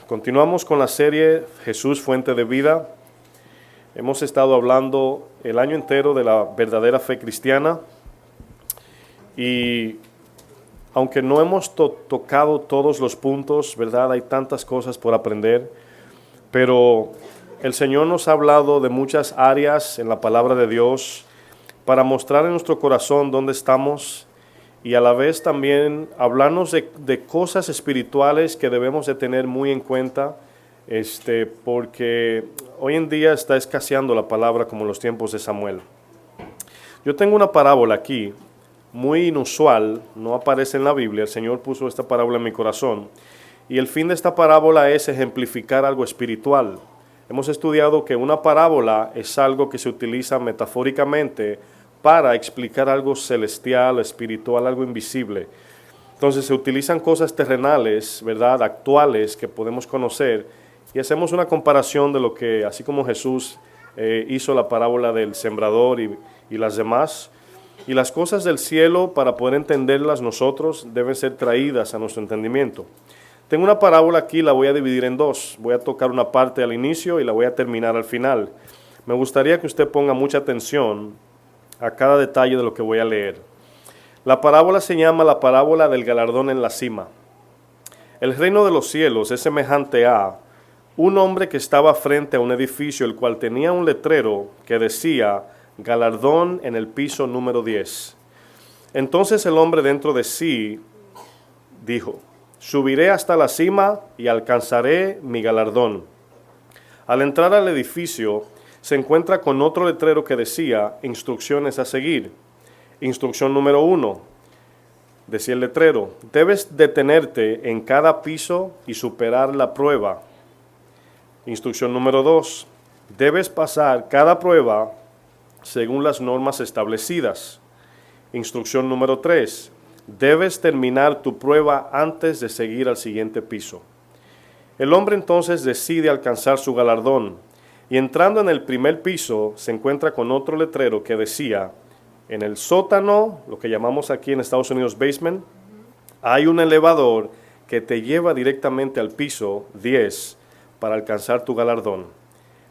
Continuamos con la serie Jesús, Fuente de Vida. Hemos estado hablando el año entero de la verdadera fe cristiana y aunque no hemos tocado todos los puntos, ¿verdad? Hay tantas cosas por aprender, pero el Señor nos ha hablado de muchas áreas en la palabra de Dios para mostrar en nuestro corazón dónde estamos y a la vez también hablarnos de cosas espirituales que debemos de tener muy en cuenta, porque hoy en día está escaseando la palabra como en los tiempos de Samuel. Yo tengo una parábola aquí, muy inusual, no aparece en la Biblia, el Señor puso esta parábola en mi corazón, y el fin de esta parábola es ejemplificar algo espiritual. Hemos estudiado que una parábola es algo que se utiliza metafóricamente para explicar algo celestial, espiritual, algo invisible. Entonces se utilizan cosas terrenales, ¿verdad?, actuales que podemos conocer y hacemos una comparación de lo que, así como Jesús hizo la parábola del sembrador y las demás, y las cosas del cielo, para poder entenderlas nosotros, deben ser traídas a nuestro entendimiento. Tengo una parábola aquí, la voy a dividir en dos. Voy a tocar una parte al inicio y la voy a terminar al final. Me gustaría que usted ponga mucha atención a cada detalle de lo que voy a leer. La parábola se llama la parábola del galardón en la cima. El reino de los cielos es semejante a un hombre que estaba frente a un edificio, el cual tenía un letrero que decía galardón en el piso número 10. Entonces el hombre dentro de sí dijo: subiré hasta la cima y alcanzaré mi galardón. Al entrar al edificio, se encuentra con otro letrero que decía instrucciones a seguir. Instrucción número 1, decía el letrero: debes detenerte en cada piso y superar la prueba. Instrucción número 2, debes pasar cada prueba según las normas establecidas. Instrucción número 3, debes terminar tu prueba antes de seguir al siguiente piso. El hombre entonces decide alcanzar su galardón y entrando en el primer piso se encuentra con otro letrero que decía: en el sótano, lo que llamamos aquí en Estados Unidos basement, hay un elevador que te lleva directamente al piso 10 para alcanzar tu galardón.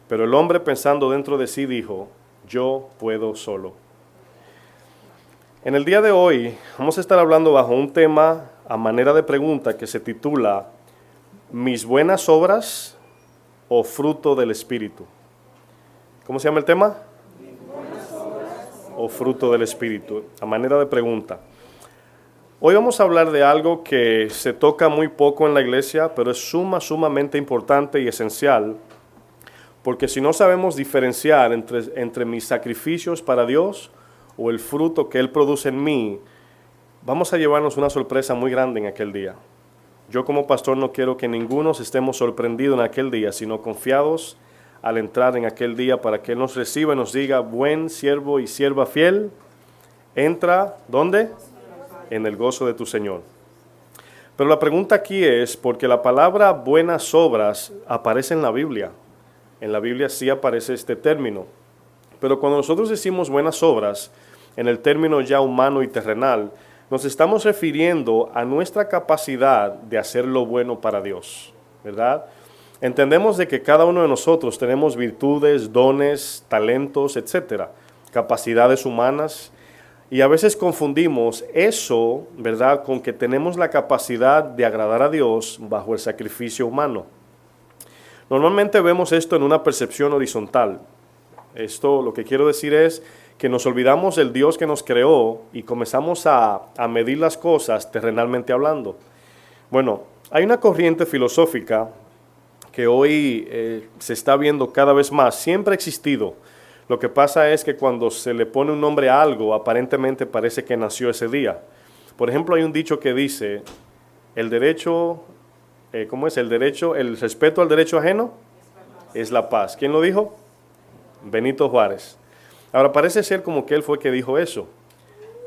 Pero el hombre, pensando dentro de sí, dijo: yo puedo solo. En el día de hoy vamos a estar hablando bajo un tema a manera de pregunta que se titula ¿mis buenas obras o fruto del Espíritu? ¿Cómo se llama el tema? O fruto del Espíritu, a manera de pregunta. Hoy vamos a hablar de algo que se toca muy poco en la iglesia, pero es sumamente importante y esencial, porque si no sabemos diferenciar entre mis sacrificios para Dios o el fruto que Él produce en mí, vamos a llevarnos una sorpresa muy grande en aquel día. Yo como pastor no quiero que ninguno estemos sorprendidos en aquel día, sino confiados al entrar en aquel día para que Él nos reciba y nos diga: buen siervo y sierva fiel, entra, ¿dónde? En el gozo de tu Señor. Pero la pregunta aquí es, porque la palabra buenas obras aparece en la Biblia. En la Biblia sí aparece este término. Pero cuando nosotros decimos buenas obras, en el término ya humano y terrenal, nos estamos refiriendo a nuestra capacidad de hacer lo bueno para Dios, ¿verdad? Entendemos de que cada uno de nosotros tenemos virtudes, dones, talentos, etcétera, capacidades humanas, y a veces confundimos eso, ¿verdad?, con que tenemos la capacidad de agradar a Dios bajo el sacrificio humano. Normalmente vemos esto en una percepción horizontal. Esto, lo que quiero decir es que nos olvidamos del Dios que nos creó y comenzamos a medir las cosas terrenalmente hablando. Bueno, hay una corriente filosófica que hoy se está viendo cada vez más, siempre ha existido. Lo que pasa es que cuando se le pone un nombre a algo, aparentemente parece que nació ese día. Por ejemplo, hay un dicho que dice: el derecho, ¿cómo es? El respeto al derecho ajeno es la paz. ¿Quién lo dijo? Benito Juárez. Ahora parece ser como que él fue que dijo eso,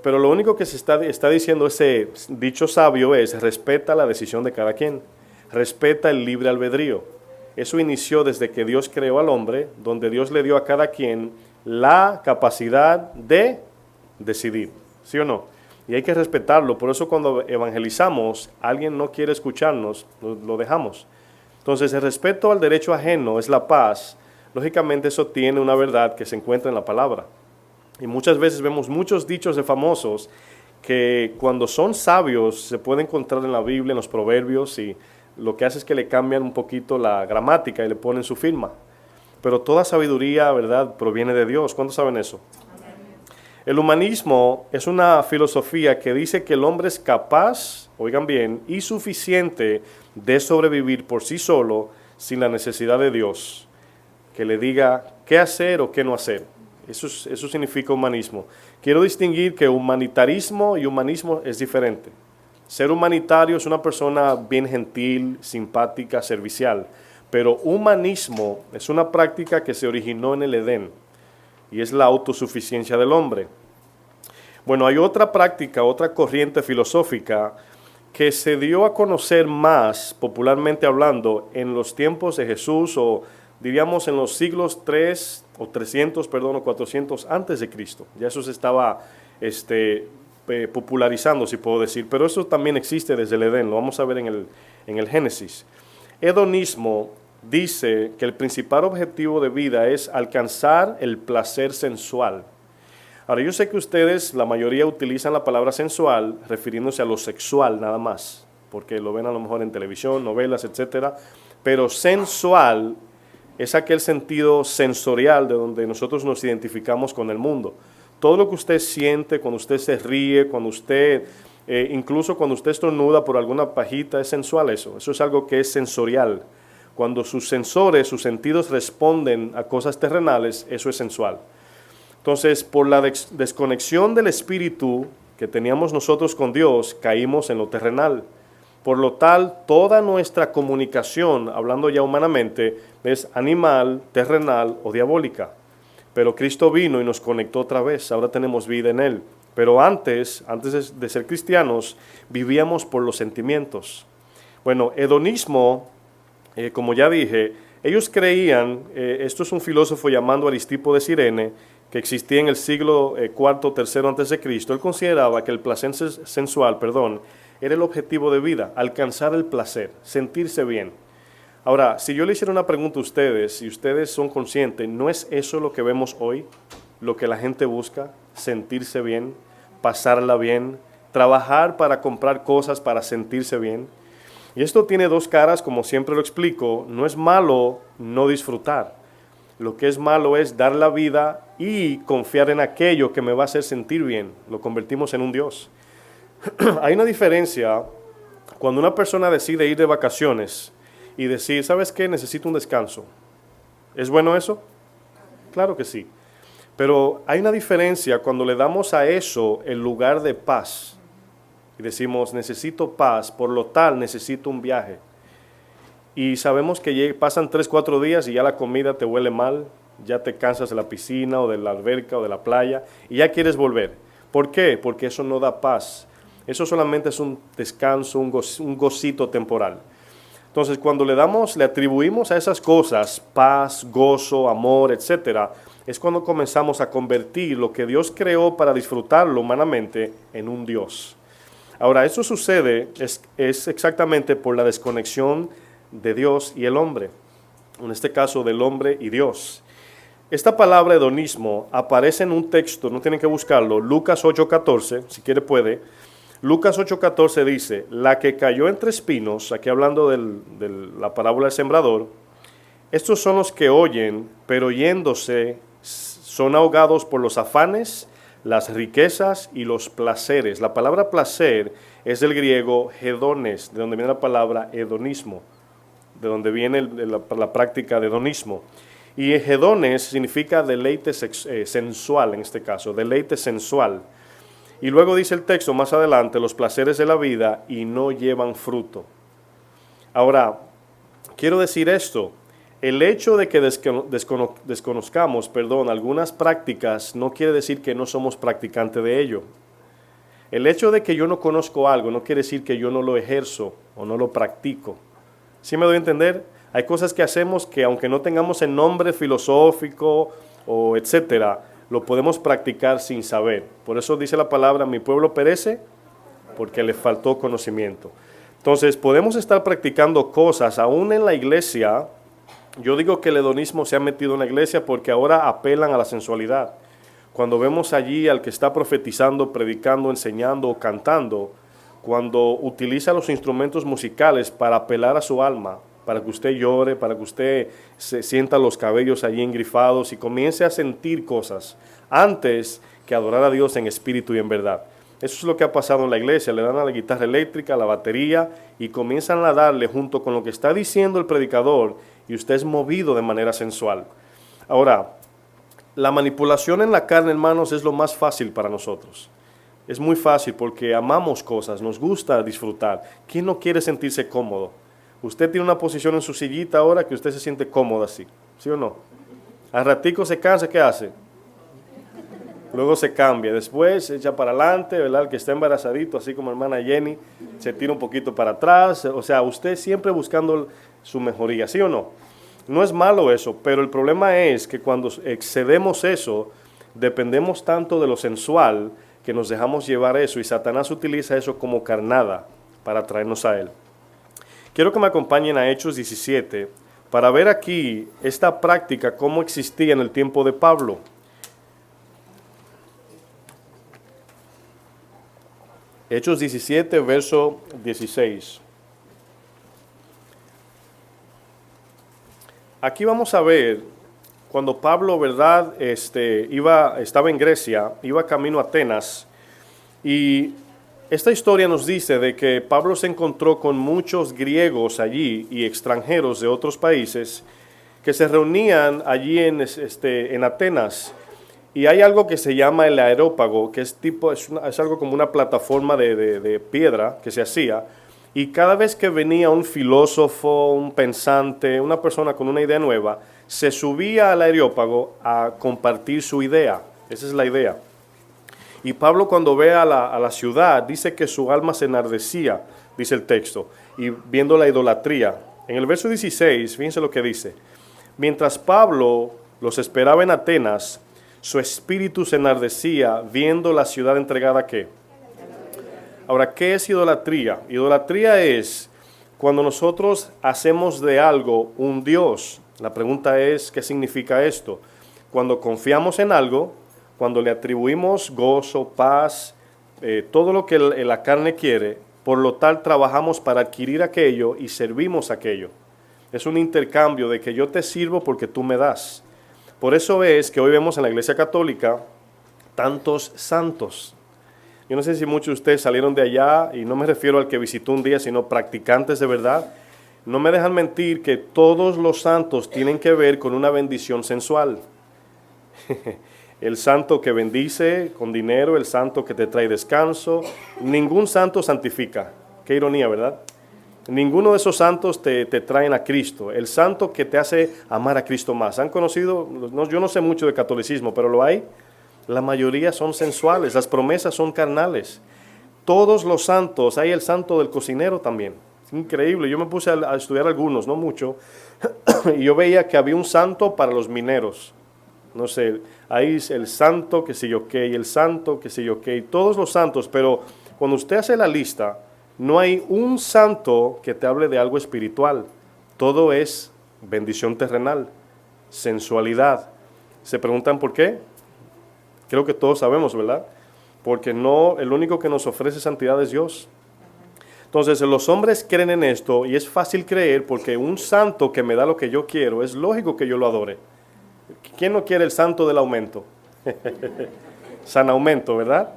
pero lo único que se está diciendo ese dicho sabio es: respeta la decisión de cada quien, respeta el libre albedrío. Eso inició desde que Dios creó al hombre, donde Dios le dio a cada quien la capacidad de decidir, ¿sí o no? Y hay que respetarlo. Por eso cuando evangelizamos, alguien no quiere escucharnos, lo dejamos. Entonces, el respeto al derecho ajeno es la paz. Lógicamente, eso tiene una verdad que se encuentra en la palabra. Y muchas veces vemos muchos dichos de famosos que cuando son sabios se puede encontrar en la Biblia, en los proverbios, y lo que hace es que le cambian un poquito la gramática y le ponen su firma. Pero toda sabiduría, ¿verdad?, proviene de Dios. ¿Cuántos saben eso? El humanismo es una filosofía que dice que el hombre es capaz, oigan bien, y suficiente de sobrevivir por sí solo sin la necesidad de Dios, que le diga qué hacer o qué no hacer. Eso significa humanismo. Quiero distinguir que humanitarismo y humanismo es diferente. Ser humanitario es una persona bien gentil, simpática, servicial, pero humanismo es una práctica que se originó en el Edén y es la autosuficiencia del hombre. Bueno, hay otra práctica, otra corriente filosófica que se dio a conocer más, popularmente hablando, en los tiempos de Jesús, o diríamos en los siglos 3 o 300, perdón, o 400 antes de Cristo. Ya eso se estaba popularizando, si puedo decir, pero eso también existe desde el Edén, lo vamos a ver en el Génesis. Hedonismo dice que el principal objetivo de vida es alcanzar el placer sensual. Ahora, yo sé que ustedes, la mayoría, utilizan la palabra sensual refiriéndose a lo sexual nada más, porque lo ven a lo mejor en televisión, novelas, etcétera, pero sensual es aquel sentido sensorial de donde nosotros nos identificamos con el mundo. Todo lo que usted siente, cuando usted se ríe, cuando usted, incluso cuando usted estornuda por alguna pajita, es sensual eso. Eso es algo que es sensorial. Cuando sus sensores, sus sentidos responden a cosas terrenales, eso es sensual. Entonces, por la desconexión del espíritu que teníamos nosotros con Dios, caímos en lo terrenal. Por lo tal, toda nuestra comunicación, hablando ya humanamente, es animal, terrenal o diabólica. Pero Cristo vino y nos conectó otra vez, ahora tenemos vida en Él. Pero antes de ser cristianos, vivíamos por los sentimientos. Bueno, hedonismo, como ya dije, ellos creían, esto es un filósofo llamado Aristipo de Cirene, que existía en el siglo IV, III antes de Cristo. Él consideraba que el placer sensual, era el objetivo de vida, alcanzar el placer, sentirse bien. Ahora, si yo le hiciera una pregunta a ustedes, y ustedes son conscientes, ¿no es eso lo que vemos hoy? Lo que la gente busca, sentirse bien, pasarla bien, trabajar para comprar cosas para sentirse bien. Y esto tiene dos caras, como siempre lo explico. No es malo no disfrutar. Lo que es malo es dar la vida y confiar en aquello que me va a hacer sentir bien. Lo convertimos en un Dios. Hay una diferencia cuando una persona decide ir de vacaciones y decir, ¿sabes qué? Necesito un descanso. ¿Es bueno eso? Claro que sí. Pero hay una diferencia cuando le damos a eso el lugar de paz. Y decimos, necesito paz, por lo tal necesito un viaje. Y sabemos que pasan 3, 4 días y ya la comida te huele mal, ya te cansas de la piscina o de la alberca o de la playa y ya quieres volver. ¿Por qué? Porque eso no da paz. Eso solamente es un descanso, un gocito temporal. Entonces, cuando le atribuimos a esas cosas paz, gozo, amor, etcétera, es cuando comenzamos a convertir lo que Dios creó para disfrutarlo humanamente en un Dios. Ahora, eso sucede es exactamente por la desconexión de Dios y el hombre, en este caso del hombre y Dios. Esta palabra hedonismo aparece en un texto, no tienen que buscarlo, Lucas 8:14, si quiere puede. Lucas 8:14 dice, la que cayó entre espinos, aquí hablando de la parábola del sembrador, estos son los que oyen, pero yéndose son ahogados por los afanes, las riquezas y los placeres. La palabra placer es del griego hedones, de donde viene la palabra hedonismo, de donde viene la práctica de hedonismo. Y hedones significa deleite sensual, en este caso, deleite sensual. Y luego dice el texto más adelante, los placeres de la vida y no llevan fruto. Ahora, quiero decir esto, el hecho de que desconozcamos, algunas prácticas no quiere decir que no somos practicantes de ello. El hecho de que yo no conozco algo no quiere decir que yo no lo ejerzo o no lo practico. ¿Sí me doy a entender? Hay cosas que hacemos que aunque no tengamos el nombre filosófico o etcétera, lo podemos practicar sin saber. Por eso dice la palabra, mi pueblo perece porque le faltó conocimiento. Entonces, podemos estar practicando cosas aún en la iglesia. Yo digo que el hedonismo se ha metido en la iglesia porque ahora apelan a la sensualidad. Cuando vemos allí al que está profetizando, predicando, enseñando o cantando, cuando utiliza los instrumentos musicales para apelar a su alma, para que usted llore, para que usted se sienta los cabellos allí engrifados y comience a sentir cosas antes que adorar a Dios en espíritu y en verdad. Eso es lo que ha pasado en la iglesia. Le dan a la guitarra eléctrica, a la batería y comienzan a darle junto con lo que está diciendo el predicador y usted es movido de manera sensual. Ahora, la manipulación en la carne, hermanos, es lo más fácil para nosotros. Es muy fácil porque amamos cosas, nos gusta disfrutar. ¿Quién no quiere sentirse cómodo? Usted tiene una posición en su sillita ahora que usted se siente cómodo así, ¿sí o no? Al ratico se cansa, ¿qué hace? Luego se cambia, después se echa para adelante, ¿verdad? El que está embarazadito, así como hermana Jenny, se tira un poquito para atrás. O sea, usted siempre buscando su mejoría, ¿sí o no? No es malo eso, pero el problema es que cuando excedemos eso, dependemos tanto de lo sensual que nos dejamos llevar eso y Satanás utiliza eso como carnada para traernos a él. Quiero que me acompañen a Hechos 17 para ver aquí esta práctica cómo existía en el tiempo de Pablo. Hechos 17, verso 16. Aquí vamos a ver cuando Pablo, ¿verdad? Estaba en Grecia, iba camino a Atenas, y esta historia nos dice de que Pablo se encontró con muchos griegos allí y extranjeros de otros países que se reunían allí en Atenas. Y hay algo que se llama el Areópago, que es algo como una plataforma de piedra que se hacía. Y cada vez que venía un filósofo, un pensante, una persona con una idea nueva, se subía al Areópago a compartir su idea. Esa es la idea. Y Pablo, cuando ve a la ciudad, dice que su alma se enardecía, dice el texto, y viendo la idolatría. En el verso 16, fíjense lo que dice. Mientras Pablo los esperaba en Atenas, su espíritu se enardecía viendo la ciudad entregada a ¿qué? Ahora, ¿qué es idolatría? Idolatría es cuando nosotros hacemos de algo un Dios. La pregunta es, ¿qué significa esto? Cuando confiamos en algo, cuando le atribuimos gozo, paz, todo lo que la carne quiere, por lo tal trabajamos para adquirir aquello y servimos aquello. Es un intercambio de que yo te sirvo porque tú me das. Por eso es que hoy vemos en la Iglesia Católica tantos santos. Yo no sé si muchos de ustedes salieron de allá, y no me refiero al que visitó un día, sino practicantes de verdad. No me dejan mentir que todos los santos tienen que ver con una bendición sensual. El santo que bendice con dinero, el santo que te trae descanso. Ningún santo santifica. Qué ironía, ¿verdad? Ninguno de esos santos te traen a Cristo. El santo que te hace amar a Cristo más. ¿Han conocido? Yo no sé mucho de catolicismo, pero lo hay. La mayoría son sensuales, las promesas son carnales. Todos los santos, hay el santo del cocinero también. Es increíble, yo me puse a estudiar algunos, no mucho, y yo veía que había un santo para los mineros. No sé, ahí es el santo que sé yo qué, y el santo que sé yo qué, y todos los santos, pero cuando usted hace la lista, no hay un santo que te hable de algo espiritual. Todo es bendición terrenal, sensualidad. ¿Se preguntan por qué? Creo que todos sabemos, ¿verdad? Porque no, el único que nos ofrece santidad es Dios. Entonces, los hombres creen en esto y es fácil creer porque un santo que me da lo que yo quiero, es lógico que yo lo adore. ¿Quién no quiere el santo del aumento? San aumento, ¿verdad?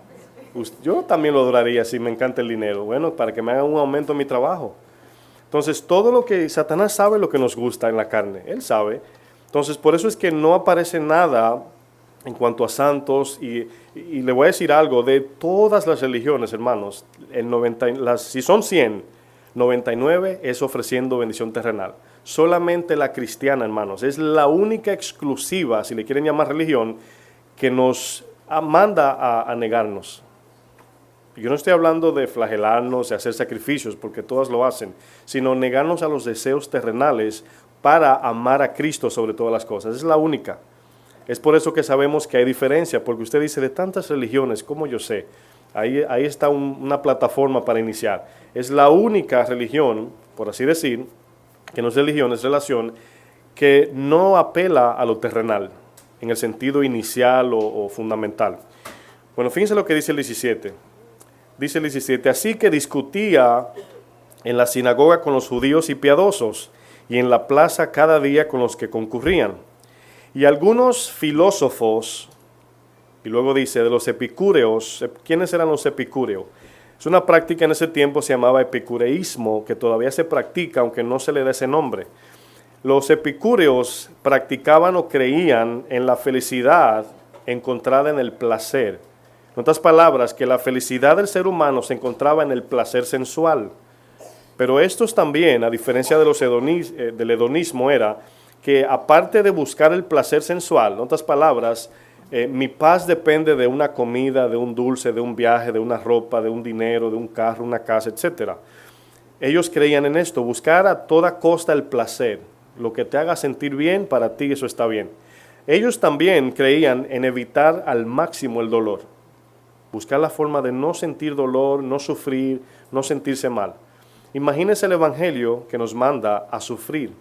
Yo también lo adoraría si me encanta el dinero. Bueno, para que me hagan un aumento en mi trabajo. Entonces, todo lo que Satanás sabe lo que nos gusta en la carne. Él sabe. Entonces, por eso es que no aparece nada en cuanto a santos, y le voy a decir algo, de todas las religiones, hermanos, si son 100, 99 es ofreciendo bendición terrenal. Solamente la cristiana, hermanos, es la única exclusiva, si le quieren llamar religión, que nos manda a negarnos. Yo no estoy hablando de flagelarnos, de hacer sacrificios, porque todas lo hacen, sino negarnos a los deseos terrenales para amar a Cristo sobre todas las cosas. Es la única. Es por eso que sabemos que hay diferencia, porque usted dice, de tantas religiones, ¿cómo yo sé? Ahí está una plataforma para iniciar. Es la única religión, por así decir, que no es religión, es relación, que no apela a lo terrenal, en el sentido inicial o fundamental. Bueno, fíjense lo que dice el 17. Dice el 17, así que discutía en la sinagoga con los judíos y piadosos, y en la plaza cada día con los que concurrían. Y algunos filósofos, y luego dice, de los epicúreos. ¿Quiénes eran los epicúreos? Es una práctica en ese tiempo, se llamaba epicureísmo, que todavía se practica, aunque no se le dé ese nombre. Los epicúreos practicaban o creían en la felicidad encontrada en el placer. En otras palabras, que la felicidad del ser humano se encontraba en el placer sensual. Pero estos también, a diferencia de del hedonismo, era que aparte de buscar el placer sensual, en otras palabras, mi paz depende de una comida, de un dulce, de un viaje, de una ropa, de un dinero, de un carro, una casa, etc. Ellos creían en esto, buscar a toda costa el placer. Lo que te haga sentir bien, para ti eso está bien. Ellos también creían en evitar al máximo el dolor. Buscar la forma de no sentir dolor, no sufrir, no sentirse mal. Imagínense el evangelio que nos manda a sufrir.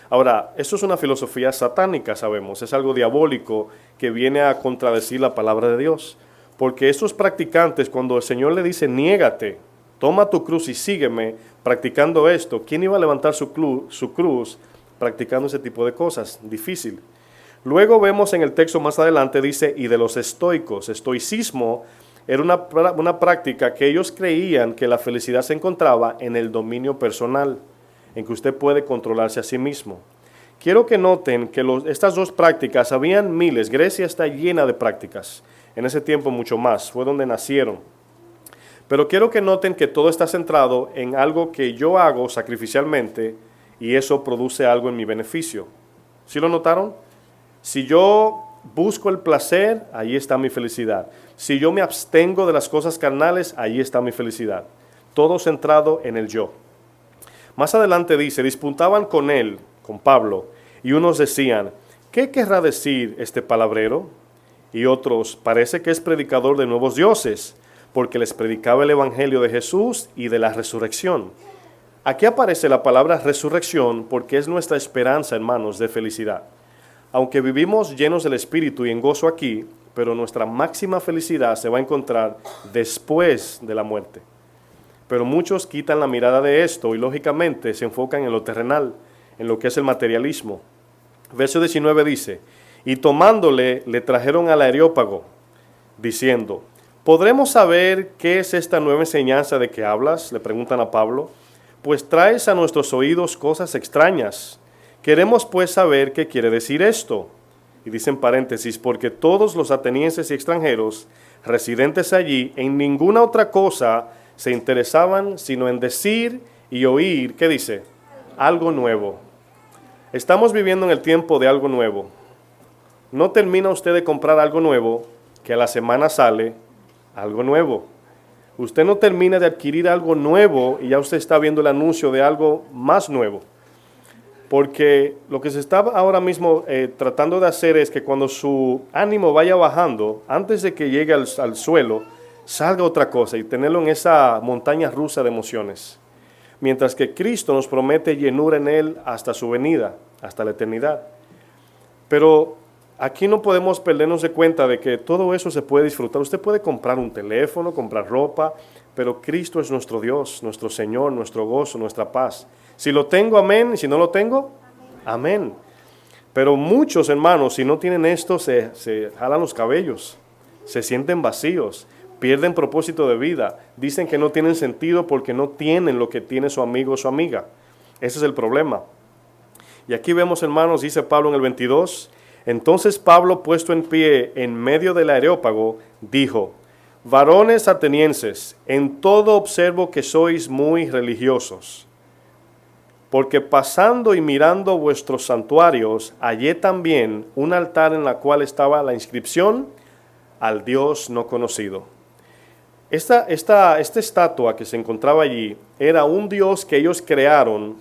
Ahora, esto es una filosofía satánica, sabemos, es algo diabólico que viene a contradecir la palabra de Dios. Porque estos practicantes, cuando el Señor le dice, niégate, toma tu cruz y sígueme, practicando esto, ¿quién iba a levantar su cruz practicando ese tipo de cosas? Difícil. Luego vemos en el texto más adelante, dice, y de los estoicos. Estoicismo era una práctica que ellos creían que la felicidad se encontraba en el dominio personal, en que usted puede controlarse a sí mismo. Quiero que noten que estas dos prácticas, habían miles, Grecia está llena de prácticas, en ese tiempo mucho más, fue donde nacieron. Pero quiero que noten que todo está centrado en algo que yo hago sacrificialmente y eso produce algo en mi beneficio. ¿Sí lo notaron? Si yo busco el placer, ahí está mi felicidad. Si yo me abstengo de las cosas carnales, ahí está mi felicidad. Todo centrado en el yo. Más adelante dice, disputaban con él, con Pablo, y unos decían, ¿qué querrá decir este palabrero? Y otros, parece que es predicador de nuevos dioses, porque les predicaba el evangelio de Jesús y de la resurrección. Aquí aparece la palabra resurrección porque es nuestra esperanza, hermanos, de felicidad. Aunque vivimos llenos del Espíritu y en gozo aquí, pero nuestra máxima felicidad se va a encontrar después de la muerte. Pero muchos quitan la mirada de esto y lógicamente se enfocan en lo terrenal, en lo que es el materialismo. Verso 19 dice, y tomándole le trajeron al Areópago, diciendo, ¿podremos saber qué es esta nueva enseñanza de que hablas? Le preguntan a Pablo. Pues traes a nuestros oídos cosas extrañas. Queremos pues saber qué quiere decir esto. Y dice en paréntesis, porque todos los atenienses y extranjeros residentes allí en ninguna otra cosa se interesaban sino en decir y oír, ¿qué dice? Algo nuevo. Estamos viviendo en el tiempo de algo nuevo. No termina usted de comprar algo nuevo, que a la semana sale algo nuevo. Usted no termina de adquirir algo nuevo y ya usted está viendo el anuncio de algo más nuevo. Porque lo que se está ahora mismo tratando de hacer es que cuando su ánimo vaya bajando, antes de que llegue al suelo, salga otra cosa y tenerlo en esa montaña rusa de emociones. Mientras que Cristo nos promete llenura en Él hasta su venida, hasta la eternidad. Pero aquí no podemos perdernos de cuenta de que todo eso se puede disfrutar. Usted puede comprar un teléfono, comprar ropa, pero Cristo es nuestro Dios, nuestro Señor, nuestro gozo, nuestra paz. Si lo tengo, amén, y si no lo tengo, amén. Pero muchos hermanos, si no tienen esto, se jalan los cabellos, se sienten vacíos, pierden propósito de vida, dicen que no tienen sentido porque no tienen lo que tiene su amigo o su amiga. Ese es el problema. Y aquí vemos, hermanos, dice Pablo en el 22, entonces Pablo, puesto en pie en medio del Areópago, dijo, varones atenienses, en todo observo que sois muy religiosos, porque pasando y mirando vuestros santuarios, hallé también un altar en la cual estaba la inscripción al Dios no conocido. Esta estatua que se encontraba allí era un Dios que ellos crearon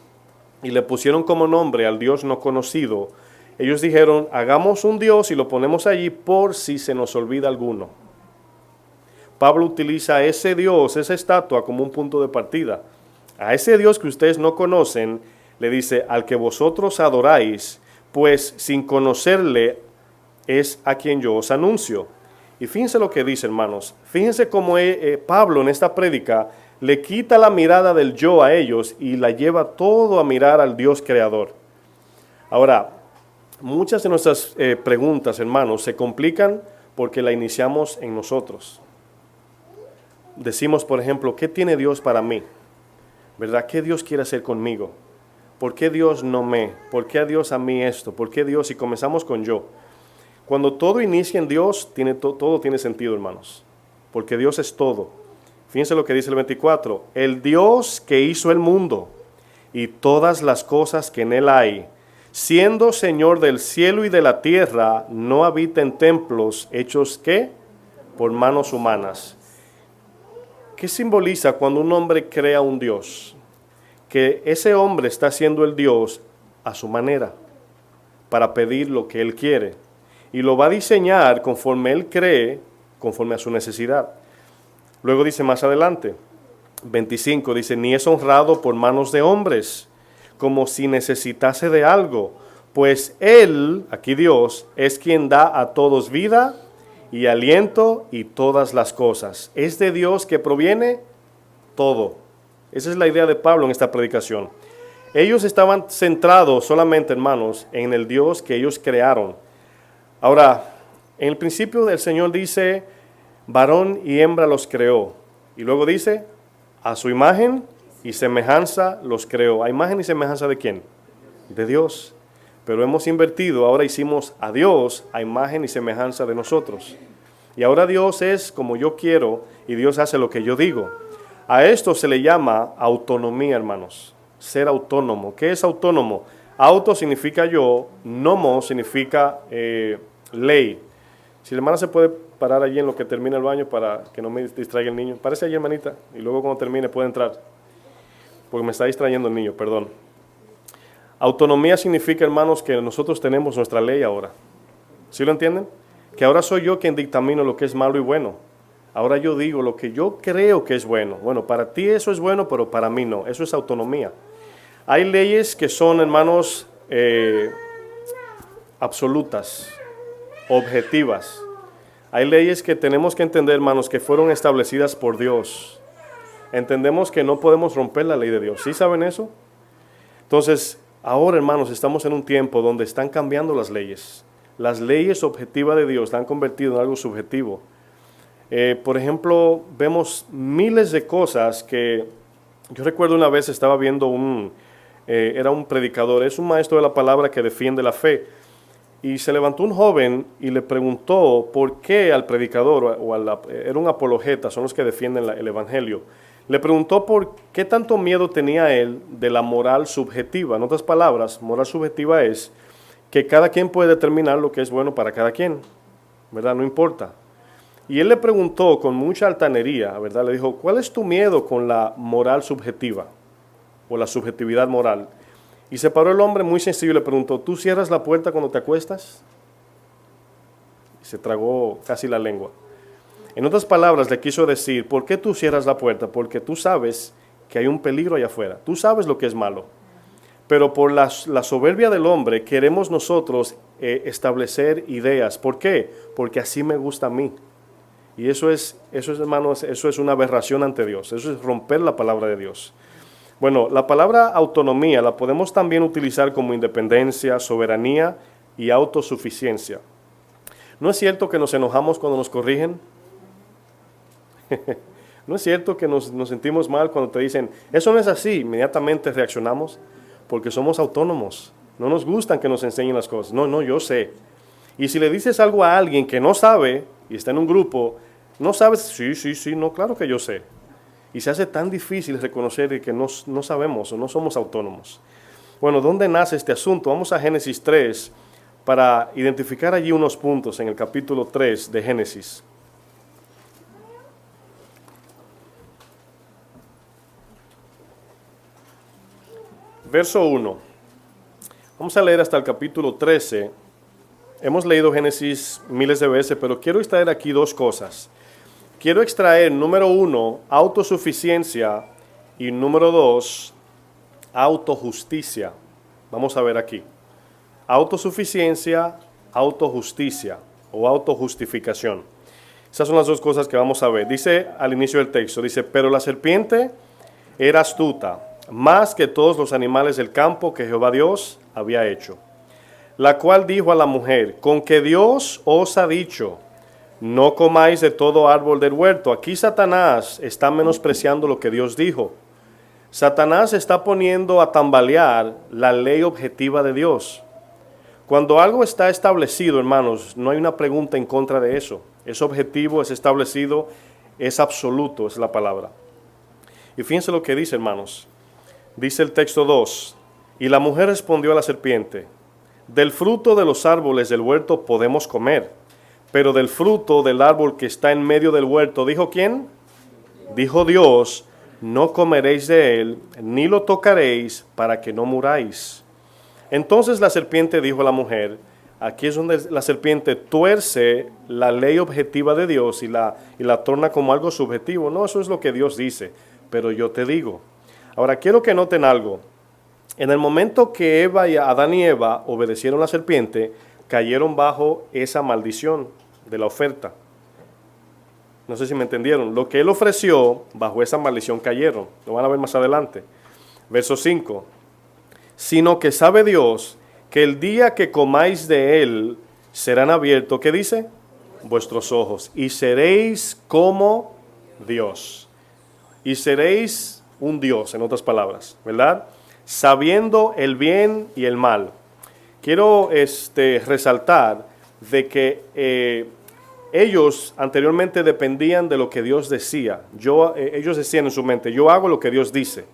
y le pusieron como nombre al Dios no conocido. Ellos dijeron, hagamos un Dios y lo ponemos allí por si se nos olvida alguno. Pablo utiliza ese Dios, esa estatua, como un punto de partida. A ese Dios que ustedes no conocen, le dice, al que vosotros adoráis, pues sin conocerle es a quien yo os anuncio. Y fíjense lo que dice, hermanos. Fíjense cómo Pablo en esta prédica le quita la mirada del yo a ellos y la lleva todo a mirar al Dios creador. Ahora, muchas de nuestras preguntas, hermanos, se complican porque la iniciamos en nosotros. Decimos, por ejemplo, ¿qué tiene Dios para mí? ¿Verdad? ¿Qué Dios quiere hacer conmigo? ¿Por qué Dios no me? ¿Por qué a Dios a mí esto? ¿Por qué Dios? Y comenzamos con yo. Cuando todo inicia en Dios, todo tiene sentido, hermanos. Porque Dios es todo. Fíjense lo que dice el 24. El Dios que hizo el mundo y todas las cosas que en él hay, siendo Señor del cielo y de la tierra, no habita en templos hechos, ¿qué? Por manos humanas. ¿Qué simboliza cuando un hombre crea un Dios? Que ese hombre está haciendo el Dios a su manera, para pedir lo que él quiere. Y lo va a diseñar conforme él cree, conforme a su necesidad. Luego dice más adelante, 25, dice, ni es honrado por manos de hombres, como si necesitase de algo, pues él, aquí Dios, es quien da a todos vida y aliento y todas las cosas. Es de Dios que proviene todo. Esa es la idea de Pablo en esta predicación. Ellos estaban centrados solamente, hermanos, en el Dios que ellos crearon. Ahora, en el principio el Señor dice, varón y hembra los creó. Y luego dice, a su imagen y semejanza los creó. ¿A imagen y semejanza de quién? De Dios. Pero hemos invertido, ahora hicimos a Dios a imagen y semejanza de nosotros. Y ahora Dios es como yo quiero y Dios hace lo que yo digo. A esto se le llama autonomía, hermanos. Ser autónomo. ¿Qué es autónomo? Auto significa yo, nomo significa ley. Si la hermana se puede parar allí en lo que termina el baño para que no me distraiga el niño. Párese allí, hermanita, y luego cuando termine puede entrar. Porque me está distrayendo el niño, perdón. Autonomía significa, hermanos, que nosotros tenemos nuestra ley ahora. ¿Sí lo entienden? Que ahora soy yo quien dictamino lo que es malo y bueno. Ahora yo digo lo que yo creo que es bueno. Bueno, para ti eso es bueno, pero para mí no. Eso es autonomía. Hay leyes que son, hermanos, absolutas, objetivas. Hay leyes que tenemos que entender, hermanos, que fueron establecidas por Dios. Entendemos que no podemos romper la ley de Dios. ¿Sí saben eso? Entonces, ahora, hermanos, estamos en un tiempo donde están cambiando las leyes. Las leyes objetivas de Dios la han convertido en algo subjetivo. Por ejemplo, vemos miles de cosas que... Yo recuerdo una vez estaba viendo era un predicador, es un maestro de la palabra que defiende la fe. Y se levantó un joven y le preguntó por qué al predicador, era un apologeta, son los que defienden el evangelio. Le preguntó por qué tanto miedo tenía él de la moral subjetiva. En otras palabras, moral subjetiva es que cada quien puede determinar lo que es bueno para cada quien, ¿verdad? No importa. Y él le preguntó con mucha altanería, ¿verdad? Le dijo, ¿cuál es tu miedo con la moral subjetiva o la subjetividad moral? Y se paró el hombre muy sencillo y le preguntó, ¿tú cierras la puerta cuando te acuestas? Y se tragó casi la lengua. En otras palabras, le quiso decir, ¿por qué tú cierras la puerta? Porque tú sabes que hay un peligro allá afuera. Tú sabes lo que es malo. Pero por la soberbia del hombre queremos nosotros establecer ideas. ¿Por qué? Porque así me gusta a mí. Y eso es, hermanos, eso es una aberración ante Dios. Eso es romper la palabra de Dios. Bueno, la palabra autonomía la podemos también utilizar como independencia, soberanía y autosuficiencia. ¿No es cierto que nos enojamos cuando nos corrigen? ¿No es cierto que nos sentimos mal cuando te dicen, eso no es así? Inmediatamente reaccionamos porque somos autónomos. No nos gustan que nos enseñen las cosas. No, yo sé. Y si le dices algo a alguien que no sabe y está en un grupo, no sabes, sí, no, claro que yo sé. Y se hace tan difícil reconocer que no sabemos o no somos autónomos. Bueno, ¿dónde nace este asunto? Vamos a Génesis 3 para identificar allí unos puntos en el capítulo 3 de Génesis. Verso 1. Vamos a leer hasta el capítulo 13. Hemos leído Génesis miles de veces, pero quiero extraer aquí dos cosas. quiero extraer, número 1, autosuficiencia y número 2, autojusticia. Vamos a ver aquí. Autosuficiencia, autojusticia o autojustificación. Esas son las dos cosas que vamos a ver. Dice al inicio del texto, dice, pero la serpiente era astuta, más que todos los animales del campo que Jehová Dios había hecho. La cual dijo a la mujer, con que Dios os ha dicho, no comáis de todo árbol del huerto. Aquí Satanás está menospreciando lo que Dios dijo. Satanás está poniendo a tambalear la ley objetiva de Dios. Cuando algo está establecido, hermanos, no hay una pregunta en contra de eso. Es objetivo, es establecido, es absoluto, es la palabra. Y fíjense lo que dice, hermanos. Dice el texto 2, y la mujer respondió a la serpiente, del fruto de los árboles del huerto podemos comer, pero del fruto del árbol que está en medio del huerto, ¿dijo quién? Dijo Dios, no comeréis de él, ni lo tocaréis, para que no muráis. Entonces la serpiente dijo a la mujer, aquí es donde la serpiente tuerce la ley objetiva de Dios y la torna como algo subjetivo. No, eso es lo que Dios dice, pero yo te digo. Ahora quiero que noten algo. En el momento que Adán y Eva obedecieron a la serpiente, cayeron bajo esa maldición de la oferta. No sé si me entendieron. Lo que él ofreció, bajo esa maldición cayeron. Lo van a ver más adelante. Verso 5. Sino que sabe Dios que el día que comáis de él serán abiertos, ¿qué dice? Vuestros ojos, y seréis como Dios. Y seréis un Dios, en otras palabras, ¿verdad? Sabiendo el bien y el mal. Quiero resaltar de que ellos anteriormente dependían de lo que Dios decía. Ellos decían en su mente, yo hago lo que Dios dice.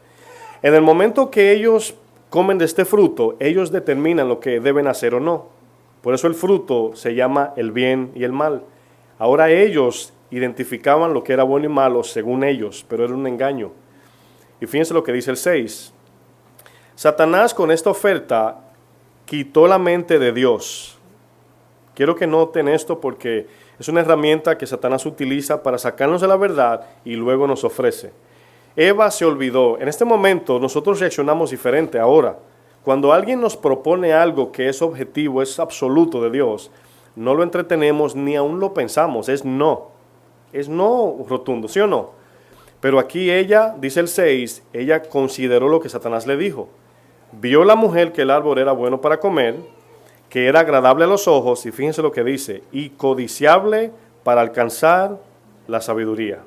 En el momento que ellos comen de este fruto, ellos determinan lo que deben hacer o no. Por eso el fruto se llama el bien y el mal. Ahora ellos identificaban lo que era bueno y malo según ellos, pero era un engaño. Y fíjense lo que dice el 6. Satanás con esta oferta quitó la mente de Dios. Quiero que noten esto porque es una herramienta que Satanás utiliza para sacarnos de la verdad y luego nos ofrece. Eva se olvidó. En este momento nosotros reaccionamos diferente ahora. Cuando alguien nos propone algo que es objetivo, es absoluto de Dios, no lo entretenemos ni aún lo pensamos. Es no rotundo, ¿sí o no? Pero aquí ella, dice el 6, ella consideró lo que Satanás le dijo. Vio la mujer que el árbol era bueno para comer, que era agradable a los ojos, y fíjense lo que dice, y codiciable para alcanzar la sabiduría.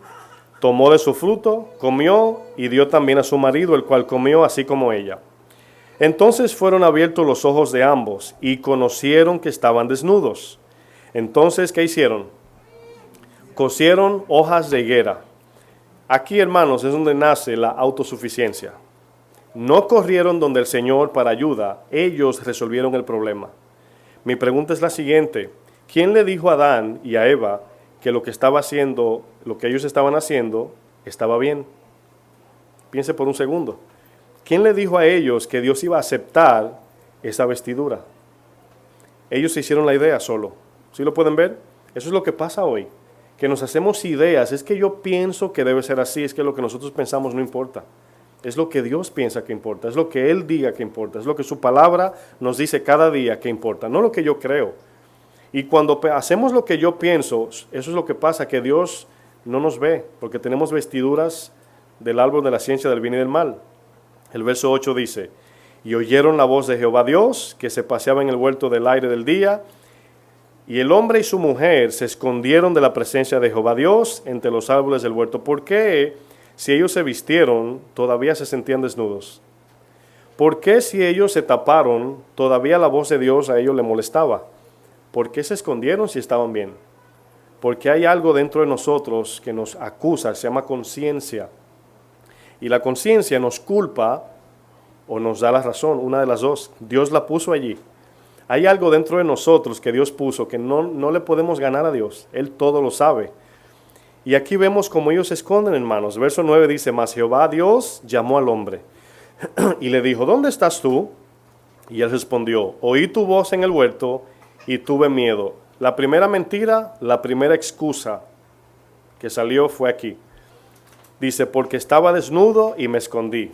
Tomó de su fruto, comió y dio también a su marido, el cual comió así como ella. Entonces fueron abiertos los ojos de ambos y conocieron que estaban desnudos. Entonces, ¿qué hicieron? Cosieron hojas de higuera. Aquí, hermanos, es donde nace la autosuficiencia. No corrieron donde el Señor para ayuda, ellos resolvieron el problema. Mi pregunta es la siguiente: ¿quién le dijo a Adán y a Eva que lo que ellos estaban haciendo, estaba bien? Piense por un segundo. ¿Quién le dijo a ellos que Dios iba a aceptar esa vestidura? Ellos se hicieron la idea solo. ¿Sí lo pueden ver? Eso es lo que pasa hoy. Que nos hacemos ideas. Es que yo pienso que debe ser así. Es que lo que nosotros pensamos no importa. Es lo que Dios piensa que importa. Es lo que Él diga que importa. Es lo que su palabra nos dice cada día que importa. No lo que yo creo. Y cuando hacemos lo que yo pienso, eso es lo que pasa, que Dios no nos ve, porque tenemos vestiduras del árbol de la ciencia del bien y del mal. El verso 8 dice, y oyeron la voz de Jehová Dios, que se paseaba en el huerto del aire del día, y el hombre y su mujer se escondieron de la presencia de Jehová Dios entre los árboles del huerto. ¿Por qué, si ellos se vistieron, todavía se sentían desnudos? ¿Por qué, si ellos se taparon, todavía la voz de Dios a ellos le molestaba? ¿Por qué se escondieron si estaban bien? Porque hay algo dentro de nosotros que nos acusa, se llama conciencia. Y la conciencia nos culpa o nos da la razón, una de las dos. Dios la puso allí. Hay algo dentro de nosotros que Dios puso que no le podemos ganar a Dios. Él todo lo sabe. Y aquí vemos cómo ellos se esconden, hermanos. Verso 9 dice, mas Jehová Dios llamó al hombre y le dijo, ¿dónde estás tú? Y él respondió, oí tu voz en el huerto y tuve miedo. La primera mentira, la primera excusa que salió fue aquí. Dice, porque estaba desnudo y me escondí.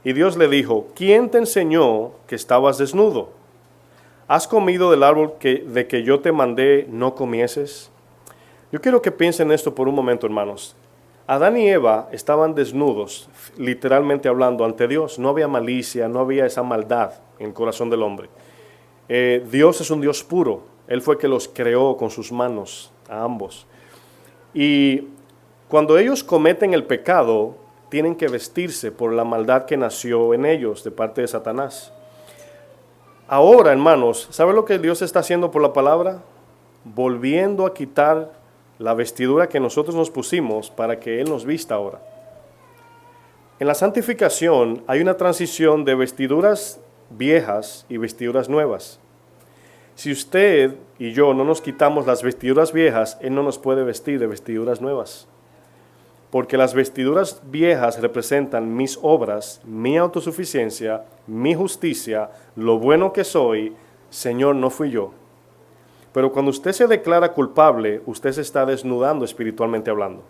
Y Dios le dijo, ¿quién te enseñó que estabas desnudo? ¿Has comido del árbol de que yo te mandé no comieses? Yo quiero que piensen esto por un momento, hermanos. Adán y Eva estaban desnudos, literalmente hablando, ante Dios. No había malicia, no había esa maldad en el corazón del hombre. Dios es un Dios puro. Él fue que los creó con sus manos, a ambos. Y cuando ellos cometen el pecado, tienen que vestirse por la maldad que nació en ellos de parte de Satanás. Ahora, hermanos, ¿sabe lo que Dios está haciendo por la palabra? Volviendo a quitar la vestidura que nosotros nos pusimos para que Él nos vista ahora. En la santificación hay una transición de vestiduras viejas y vestiduras nuevas. Si usted y yo no nos quitamos las vestiduras viejas, Él no nos puede vestir de vestiduras nuevas. Porque las vestiduras viejas representan mis obras, mi autosuficiencia, mi justicia, lo bueno que soy. Señor, no fui yo. Pero cuando usted se declara culpable, usted se está desnudando espiritualmente hablando.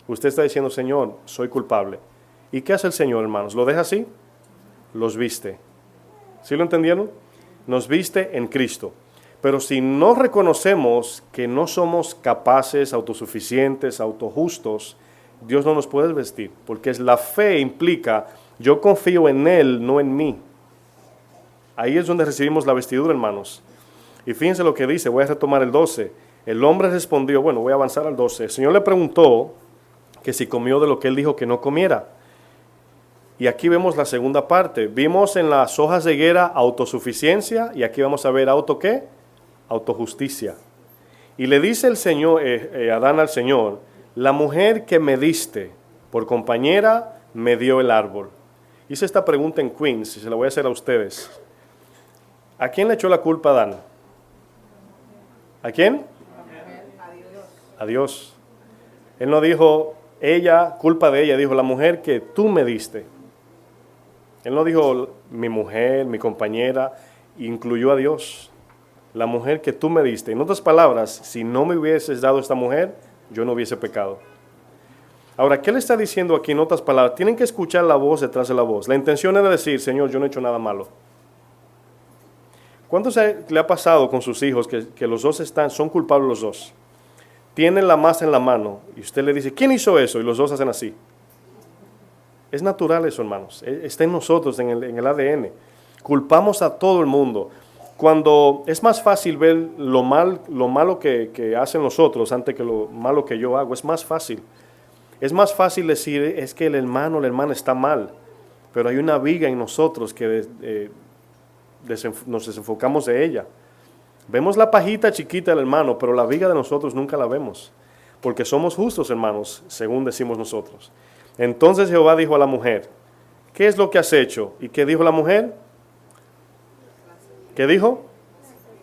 Usted está diciendo, Señor, soy culpable. ¿Y qué hace el Señor, hermanos? ¿Lo deja así? Los viste. ¿Sí lo entendieron? Nos viste en Cristo. Pero si no reconocemos que no somos capaces, autosuficientes, autojustos, Dios no nos puede vestir, porque la fe implica, yo confío en Él, no en mí. Ahí es donde recibimos la vestidura, hermanos. Y fíjense lo que dice, voy a retomar el 12. El hombre respondió, bueno, voy a avanzar al 12. El Señor le preguntó que si comió de lo que Él dijo que no comiera. Y aquí vemos la segunda parte. Vimos en las hojas de higuera autosuficiencia, y aquí vamos a ver ¿qué? Autojusticia. Y le dice el Señor, Adán al Señor, la mujer que me diste por compañera me dio el árbol. Hice esta pregunta en Queens y se la voy a hacer a ustedes. ¿A quién le echó la culpa a Adán? ¿A quién? A Dios. Él no dijo ella, culpa de ella, dijo la mujer que tú me diste. Él no dijo mi mujer, mi compañera, incluyó a Dios. La mujer que tú me diste. En otras palabras, si no me hubieses dado esta mujer, yo no hubiese pecado. Ahora, ¿qué le está diciendo aquí en otras palabras? Tienen que escuchar la voz detrás de la voz. La intención era decir, Señor, yo no he hecho nada malo. ¿Cuánto le ha pasado con sus hijos que los dos son culpables los dos? Tienen la masa en la mano y usted le dice, ¿quién hizo eso? Y los dos hacen así. Es natural eso, hermanos. Está en nosotros, en el ADN. Culpamos a todo el mundo. Cuando es más fácil ver lo malo que hacen los otros antes que lo malo que yo hago, es más fácil. Es más fácil decir, es que el hermano o la hermana está mal, pero hay una viga en nosotros que nos desenfocamos de ella. Vemos la pajita chiquita del hermano, pero la viga de nosotros nunca la vemos, porque somos justos, hermanos, según decimos nosotros. Entonces Jehová dijo a la mujer, ¿qué es lo que has hecho? ¿Y qué dijo la mujer? ¿Qué dijo?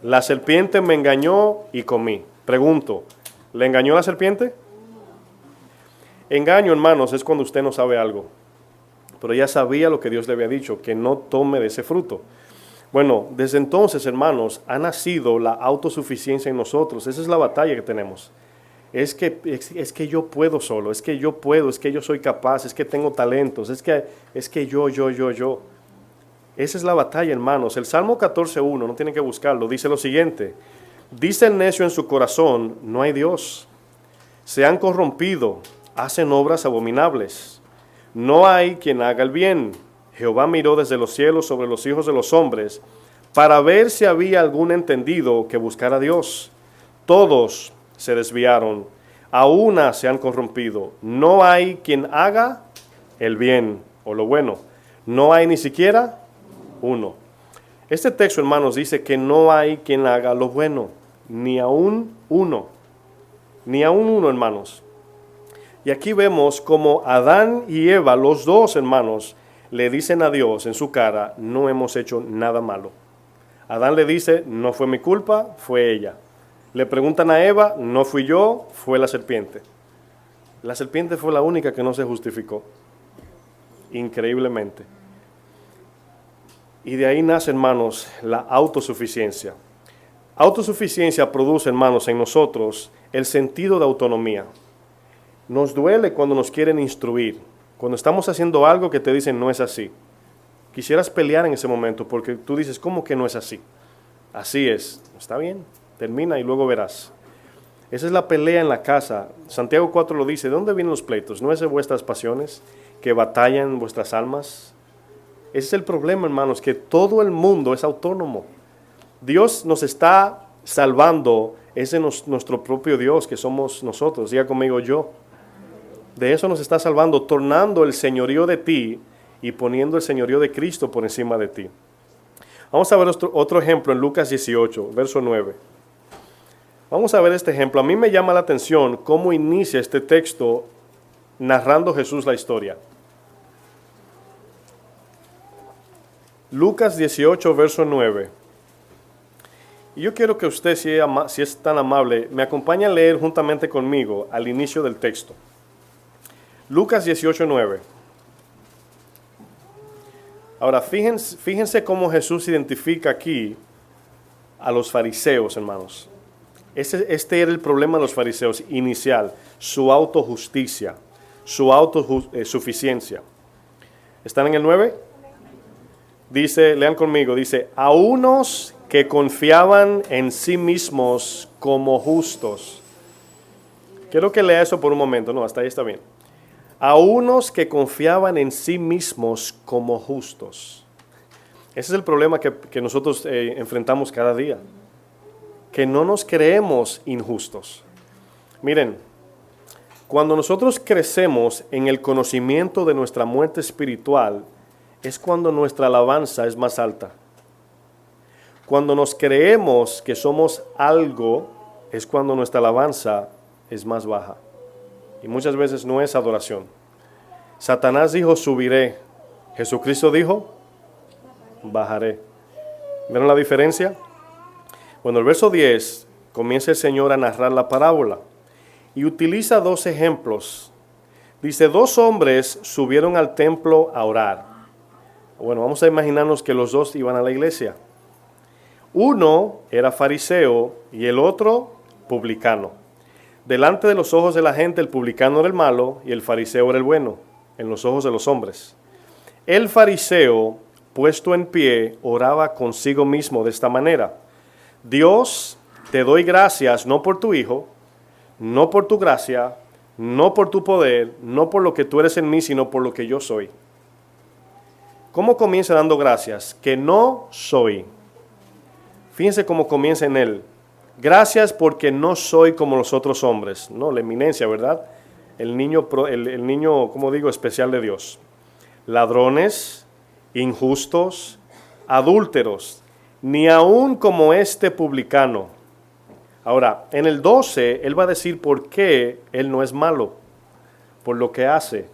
La serpiente me engañó y comí. Pregunto, ¿le engañó la serpiente? Engaño, hermanos, es cuando usted no sabe algo. Pero ella sabía lo que Dios le había dicho, que no tome de ese fruto. Bueno, desde entonces, hermanos, ha nacido la autosuficiencia en nosotros. Esa es la batalla que tenemos. Es que yo puedo solo, es que yo puedo, es que yo soy capaz, es que tengo talentos, es que yo. Esa es la batalla, hermanos. El Salmo 14:1, no tienen que buscarlo, dice lo siguiente. Dice el necio en su corazón, no hay Dios. Se han corrompido, hacen obras abominables. No hay quien haga el bien. Jehová miró desde los cielos sobre los hijos de los hombres para ver si había algún entendido que buscara a Dios. Todos se desviaron, a una se han corrompido. No hay quien haga el bien o lo bueno. No hay ni siquiera uno. Este texto, hermanos, dice que no hay quien haga lo bueno, ni aún uno. Ni aún uno, hermanos. Y aquí vemos como Adán y Eva, los dos hermanos, le dicen a Dios en su cara, no hemos hecho nada malo. Adán le dice, no fue mi culpa, fue ella. Le preguntan a Eva, no fui yo, fue la serpiente. La serpiente fue la única que no se justificó. Increíblemente. Y de ahí nace, hermanos, la autosuficiencia. Autosuficiencia produce, hermanos, en nosotros el sentido de autonomía. Nos duele cuando nos quieren instruir, cuando estamos haciendo algo que te dicen no es así. Quisieras pelear en ese momento porque tú dices, ¿cómo que no es así? Así es. Está bien, termina y luego verás. Esa es la pelea en la casa. Santiago 4 lo dice, ¿de dónde vienen los pleitos? ¿No es de vuestras pasiones que batallan vuestras almas? Ese es el problema, hermanos, que todo el mundo es autónomo. Dios nos está salvando, ese es nuestro propio Dios que somos nosotros. Diga conmigo yo. De eso nos está salvando, tornando el señorío de ti y poniendo el señorío de Cristo por encima de ti. Vamos a ver otro ejemplo en Lucas 18, verso 9. Vamos a ver este ejemplo. A mí me llama la atención cómo inicia este texto narrando Jesús la historia. Lucas 18, verso 9. Y yo quiero que usted, si es tan amable, me acompañe a leer juntamente conmigo al inicio del texto. Lucas 18, 9. Ahora, fíjense cómo Jesús identifica aquí a los fariseos, hermanos. Este era el problema de los fariseos inicial, su autojusticia, su autosuficiencia. ¿Están en el 9? Dice, lean conmigo, dice, a unos que confiaban en sí mismos como justos. Quiero que lea eso por un momento, no, hasta ahí está bien. A unos que confiaban en sí mismos como justos. Ese es el problema que nosotros enfrentamos cada día. Que no nos creemos injustos. Miren, cuando nosotros crecemos en el conocimiento de nuestra muerte espiritual, es cuando nuestra alabanza es más alta. Cuando nos creemos que somos algo, es cuando nuestra alabanza es más baja. Y muchas veces no es adoración. Satanás dijo, subiré. Jesucristo dijo, bajaré. ¿Vieron la diferencia? Bueno, el verso 10 comienza el Señor a narrar la parábola y utiliza dos ejemplos. Dice, 2 hombres subieron al templo a orar. Bueno, vamos a imaginarnos que los dos iban a la iglesia. Uno era fariseo y el otro publicano. Delante de los ojos de la gente el publicano era el malo y el fariseo era el bueno, en los ojos de los hombres. El fariseo, puesto en pie, oraba consigo mismo de esta manera. Dios, te doy gracias no por tu Hijo, no por tu gracia, no por tu poder, no por lo que tú eres en mí, sino por lo que yo soy. ¿Cómo comienza dando gracias? Que no soy. Fíjense cómo comienza en él. Gracias porque no soy como los otros hombres. No, la eminencia, ¿verdad? El niño, como digo, especial de Dios. Ladrones, injustos, adúlteros, ni aun como este publicano. Ahora, en el 12, él va a decir por qué él no es malo, por lo que hace.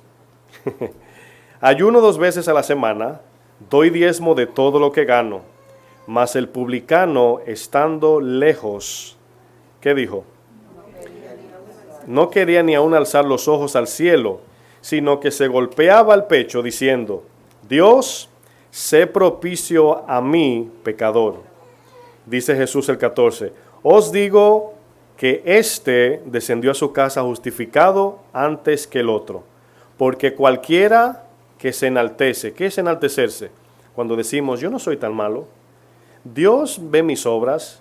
Ayuno 2 veces a la semana, doy diezmo de todo lo que gano, mas el publicano, estando lejos, ¿qué dijo? No quería ni aún alzar los ojos al cielo, sino que se golpeaba el pecho diciendo, Dios, sé propicio a mí, pecador. Dice Jesús el 14, os digo que éste descendió a su casa justificado antes que el otro, porque cualquiera que se enaltece, ¿qué es enaltecerse? Cuando decimos, yo no soy tan malo, Dios ve mis obras,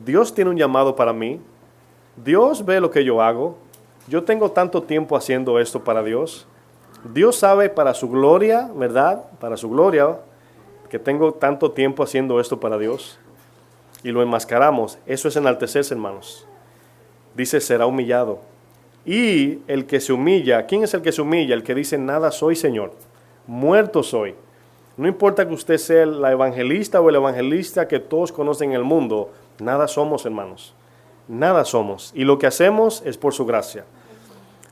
Dios tiene un llamado para mí, Dios ve lo que yo hago, yo tengo tanto tiempo haciendo esto para Dios, Dios sabe para su gloria, ¿verdad? Para su gloria, que tengo tanto tiempo haciendo esto para Dios, y lo enmascaramos. Eso es enaltecerse, hermanos. Dice, será humillado. Y el que se humilla, ¿quién es el que se humilla? El que dice, nada soy, Señor, muerto soy. No importa que usted sea la evangelista o el evangelista que todos conocen en el mundo, nada somos, hermanos. Nada somos. Y lo que hacemos es por su gracia.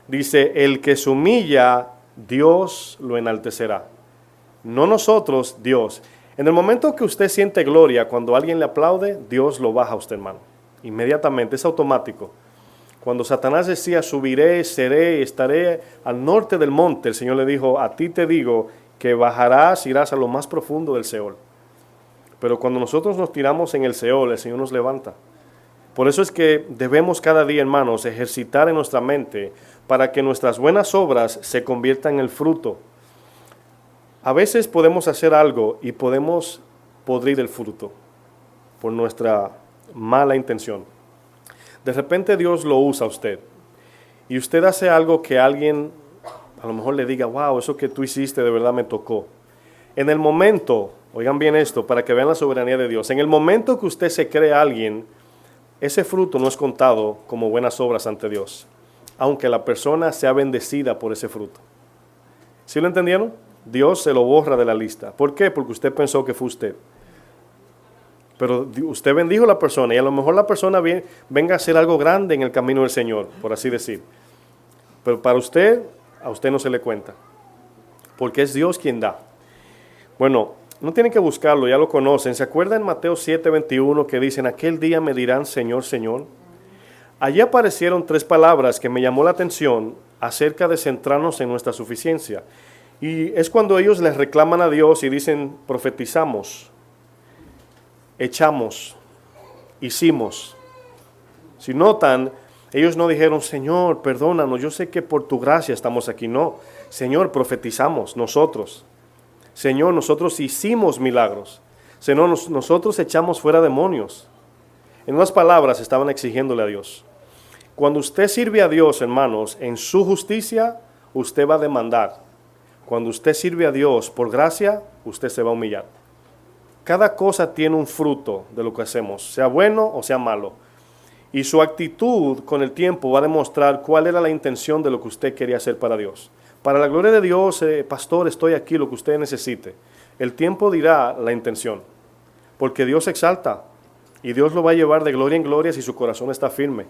Dice, el que se humilla, Dios lo enaltecerá. No nosotros, Dios. En el momento que usted siente gloria, cuando alguien le aplaude, Dios lo baja a usted, hermano. Inmediatamente, es automático. Cuando Satanás decía, subiré, seré, estaré al norte del monte, el Señor le dijo, a ti te digo que bajarás, irás a lo más profundo del Seol. Pero cuando nosotros nos tiramos en el Seol, el Señor nos levanta. Por eso es que debemos cada día, hermanos, ejercitar en nuestra mente para que nuestras buenas obras se conviertan en el fruto. A veces podemos hacer algo y podemos podrir el fruto por nuestra mala intención. De repente Dios lo usa a usted y usted hace algo que alguien a lo mejor le diga, wow, eso que tú hiciste de verdad me tocó. En el momento, oigan bien esto, para que vean la soberanía de Dios, en el momento que usted se cree a alguien, ese fruto no es contado como buenas obras ante Dios, aunque la persona sea bendecida por ese fruto. ¿Sí lo entendieron? Dios se lo borra de la lista. ¿Por qué? Porque usted pensó que fue usted. Pero usted bendijo a la persona y a lo mejor la persona venga a hacer algo grande en el camino del Señor, por así decir. Pero para usted, a usted no se le cuenta, porque es Dios quien da. Bueno, no tienen que buscarlo, ya lo conocen. ¿Se acuerdan en Mateo 7:21 que dicen, aquel día me dirán, Señor, Señor? Allí aparecieron 3 palabras que me llamó la atención acerca de centrarnos en nuestra suficiencia. Y es cuando ellos les reclaman a Dios y dicen, profetizamos, echamos, hicimos. Si notan, ellos no dijeron, Señor, perdónanos, yo sé que por tu gracia estamos aquí. No, Señor, profetizamos nosotros. Señor, nosotros hicimos milagros. Señor, nosotros echamos fuera demonios. En unas palabras estaban exigiéndole a Dios. Cuando usted sirve a Dios, hermanos, en su justicia, usted va a demandar. Cuando usted sirve a Dios por gracia, usted se va a humillar. Cada cosa tiene un fruto de lo que hacemos, sea bueno o sea malo. Y su actitud con el tiempo va a demostrar cuál era la intención de lo que usted quería hacer para Dios. Para la gloria de Dios, pastor, estoy aquí, lo que usted necesite. El tiempo dirá la intención, porque Dios exalta y Dios lo va a llevar de gloria en gloria si su corazón está firme.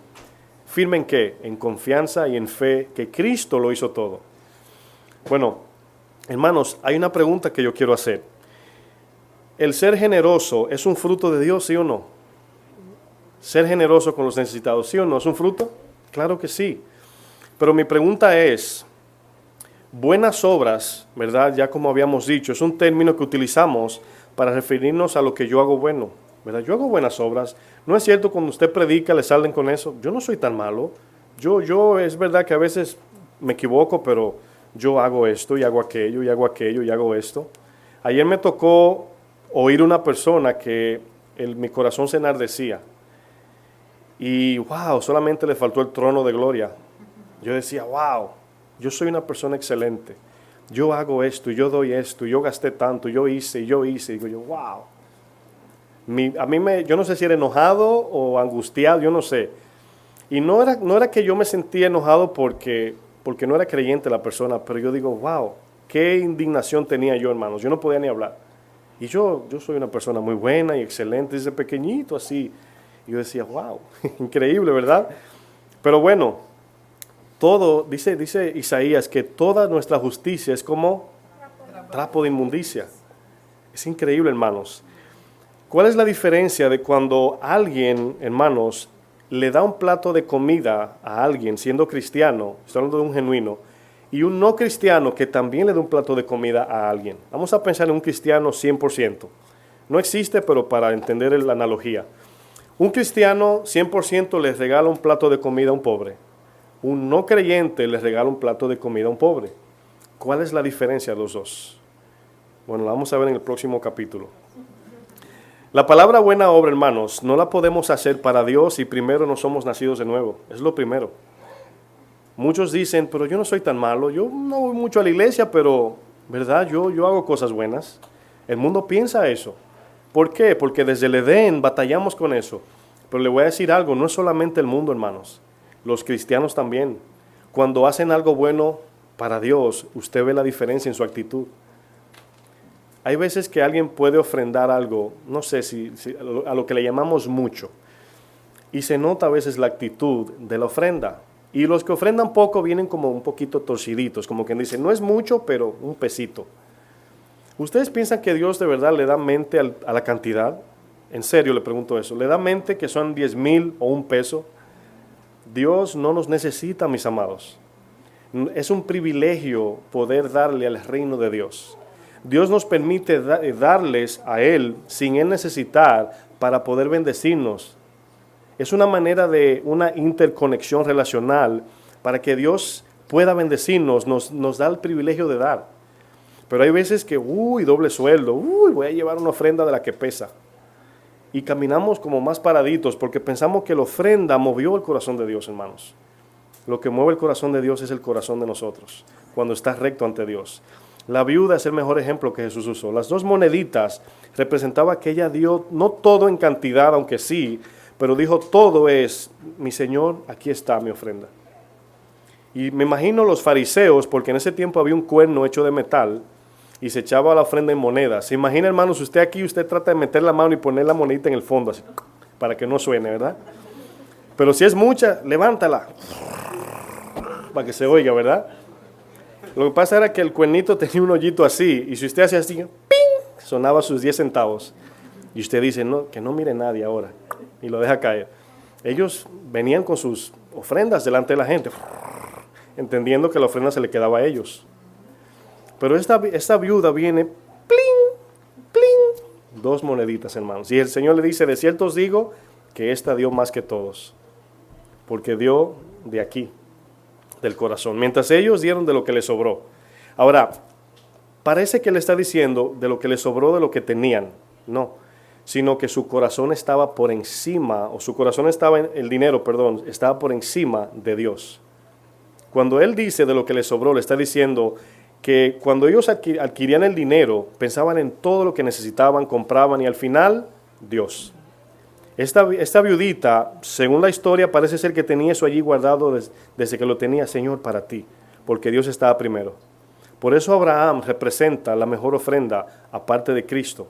¿Firme en qué? En confianza y en fe que Cristo lo hizo todo. Bueno, hermanos, hay una pregunta que yo quiero hacer. ¿El ser generoso es un fruto de Dios, sí o no? ¿Ser generoso con los necesitados, sí o no? ¿Es un fruto? Claro que sí. Pero mi pregunta es, buenas obras, ¿verdad? Ya como habíamos dicho, es un término que utilizamos para referirnos a lo que yo hago bueno, ¿verdad? Yo hago buenas obras. No es cierto cuando usted predica le salen con eso. Yo no soy tan malo. Yo es verdad que a veces me equivoco, pero yo hago esto y hago aquello y hago aquello y hago esto. Ayer me tocó oír una persona que mi corazón se enardecía. Y wow, solamente le faltó el trono de gloria. Yo decía, wow, yo soy una persona excelente. Yo hago esto, yo doy esto, yo gasté tanto, yo hice. Digo yo, wow. Yo no sé si era enojado o angustiado, yo no sé. Y no era que yo me sentía enojado porque no era creyente la persona, pero yo digo, wow, qué indignación tenía yo, hermanos. Yo no podía ni hablar. Y yo soy una persona muy buena y excelente, desde pequeñito así. Y yo decía, wow, increíble, ¿verdad? Pero bueno, todo, dice Isaías, que toda nuestra justicia es como trapo de inmundicia. Es increíble, hermanos. ¿Cuál es la diferencia de cuando alguien, hermanos, le da un plato de comida a alguien siendo cristiano, estoy hablando de un genuino, y un no cristiano que también le da un plato de comida a alguien? Vamos a pensar en un cristiano 100%. No existe, pero para entender la analogía. Un cristiano 100% le regala un plato de comida a un pobre. Un no creyente le regala un plato de comida a un pobre. ¿Cuál es la diferencia de los dos? Bueno, la vamos a ver en el próximo capítulo. La palabra buena obra, hermanos, no la podemos hacer para Dios si primero no somos nacidos de nuevo. Es lo primero. Muchos dicen, pero yo no soy tan malo, yo no voy mucho a la iglesia, pero, ¿verdad? Yo hago cosas buenas. El mundo piensa eso. ¿Por qué? Porque desde el Edén batallamos con eso. Pero le voy a decir algo, no es solamente el mundo, hermanos. Los cristianos también. Cuando hacen algo bueno para Dios, usted ve la diferencia en su actitud. Hay veces que alguien puede ofrendar algo, no sé si a lo que le llamamos mucho. Y se nota a veces la actitud de la ofrenda. Y los que ofrendan poco vienen como un poquito torciditos, como quien dice, no es mucho, pero un pesito. ¿Ustedes piensan que Dios de verdad le da mente a la cantidad? En serio le pregunto eso. ¿Le da mente que son 10,000 o un peso? Dios no nos necesita, mis amados. Es un privilegio poder darle al reino de Dios. Dios nos permite darles a Él sin Él necesitar para poder bendecirnos. Es una manera de una interconexión relacional para que Dios pueda bendecirnos, nos da el privilegio de dar. Pero hay veces que, doble sueldo, voy a llevar una ofrenda de la que pesa. Y caminamos como más paraditos porque pensamos que la ofrenda movió el corazón de Dios, hermanos. Lo que mueve el corazón de Dios es el corazón de nosotros, cuando está recto ante Dios. La viuda es el mejor ejemplo que Jesús usó. Las 2 moneditas representaba que ella dio, no todo en cantidad, aunque sí, pero dijo, todo es, mi Señor, aquí está mi ofrenda. Y me imagino los fariseos, porque en ese tiempo había un cuerno hecho de metal, y se echaba la ofrenda en monedas. Se imagina, hermanos, usted aquí, usted trata de meter la mano y poner la monedita en el fondo, así, para que no suene, ¿verdad? Pero si es mucha, levántala, para que se oiga, ¿verdad? Lo que pasa era que el cuernito tenía un hoyito así, y si usted hacía así, ¡ping!, sonaba sus 10 centavos. Y usted dice, no, que no mire nadie ahora, y lo deja caer. Ellos venían con sus ofrendas delante de la gente, entendiendo que la ofrenda se le quedaba a ellos. Pero esta viuda viene, ¡pling! ¡Pling! 2 moneditas, hermanos. Y el Señor le dice, de cierto os digo, que esta dio más que todos, porque dio de aquí, del corazón, mientras ellos dieron de lo que les sobró. Ahora, parece que le está diciendo de lo que les sobró de lo que tenían, no, sino que su corazón estaba por encima, o su corazón estaba, el dinero, perdón, estaba por encima de Dios. Cuando Él dice de lo que les sobró, le está diciendo que cuando ellos adquirían el dinero, pensaban en todo lo que necesitaban, compraban, y al final, Dios. Esta viudita, según la historia, parece ser que tenía eso allí guardado desde que lo tenía, Señor, para ti, porque Dios estaba primero. Por eso Abraham representa la mejor ofrenda aparte de Cristo.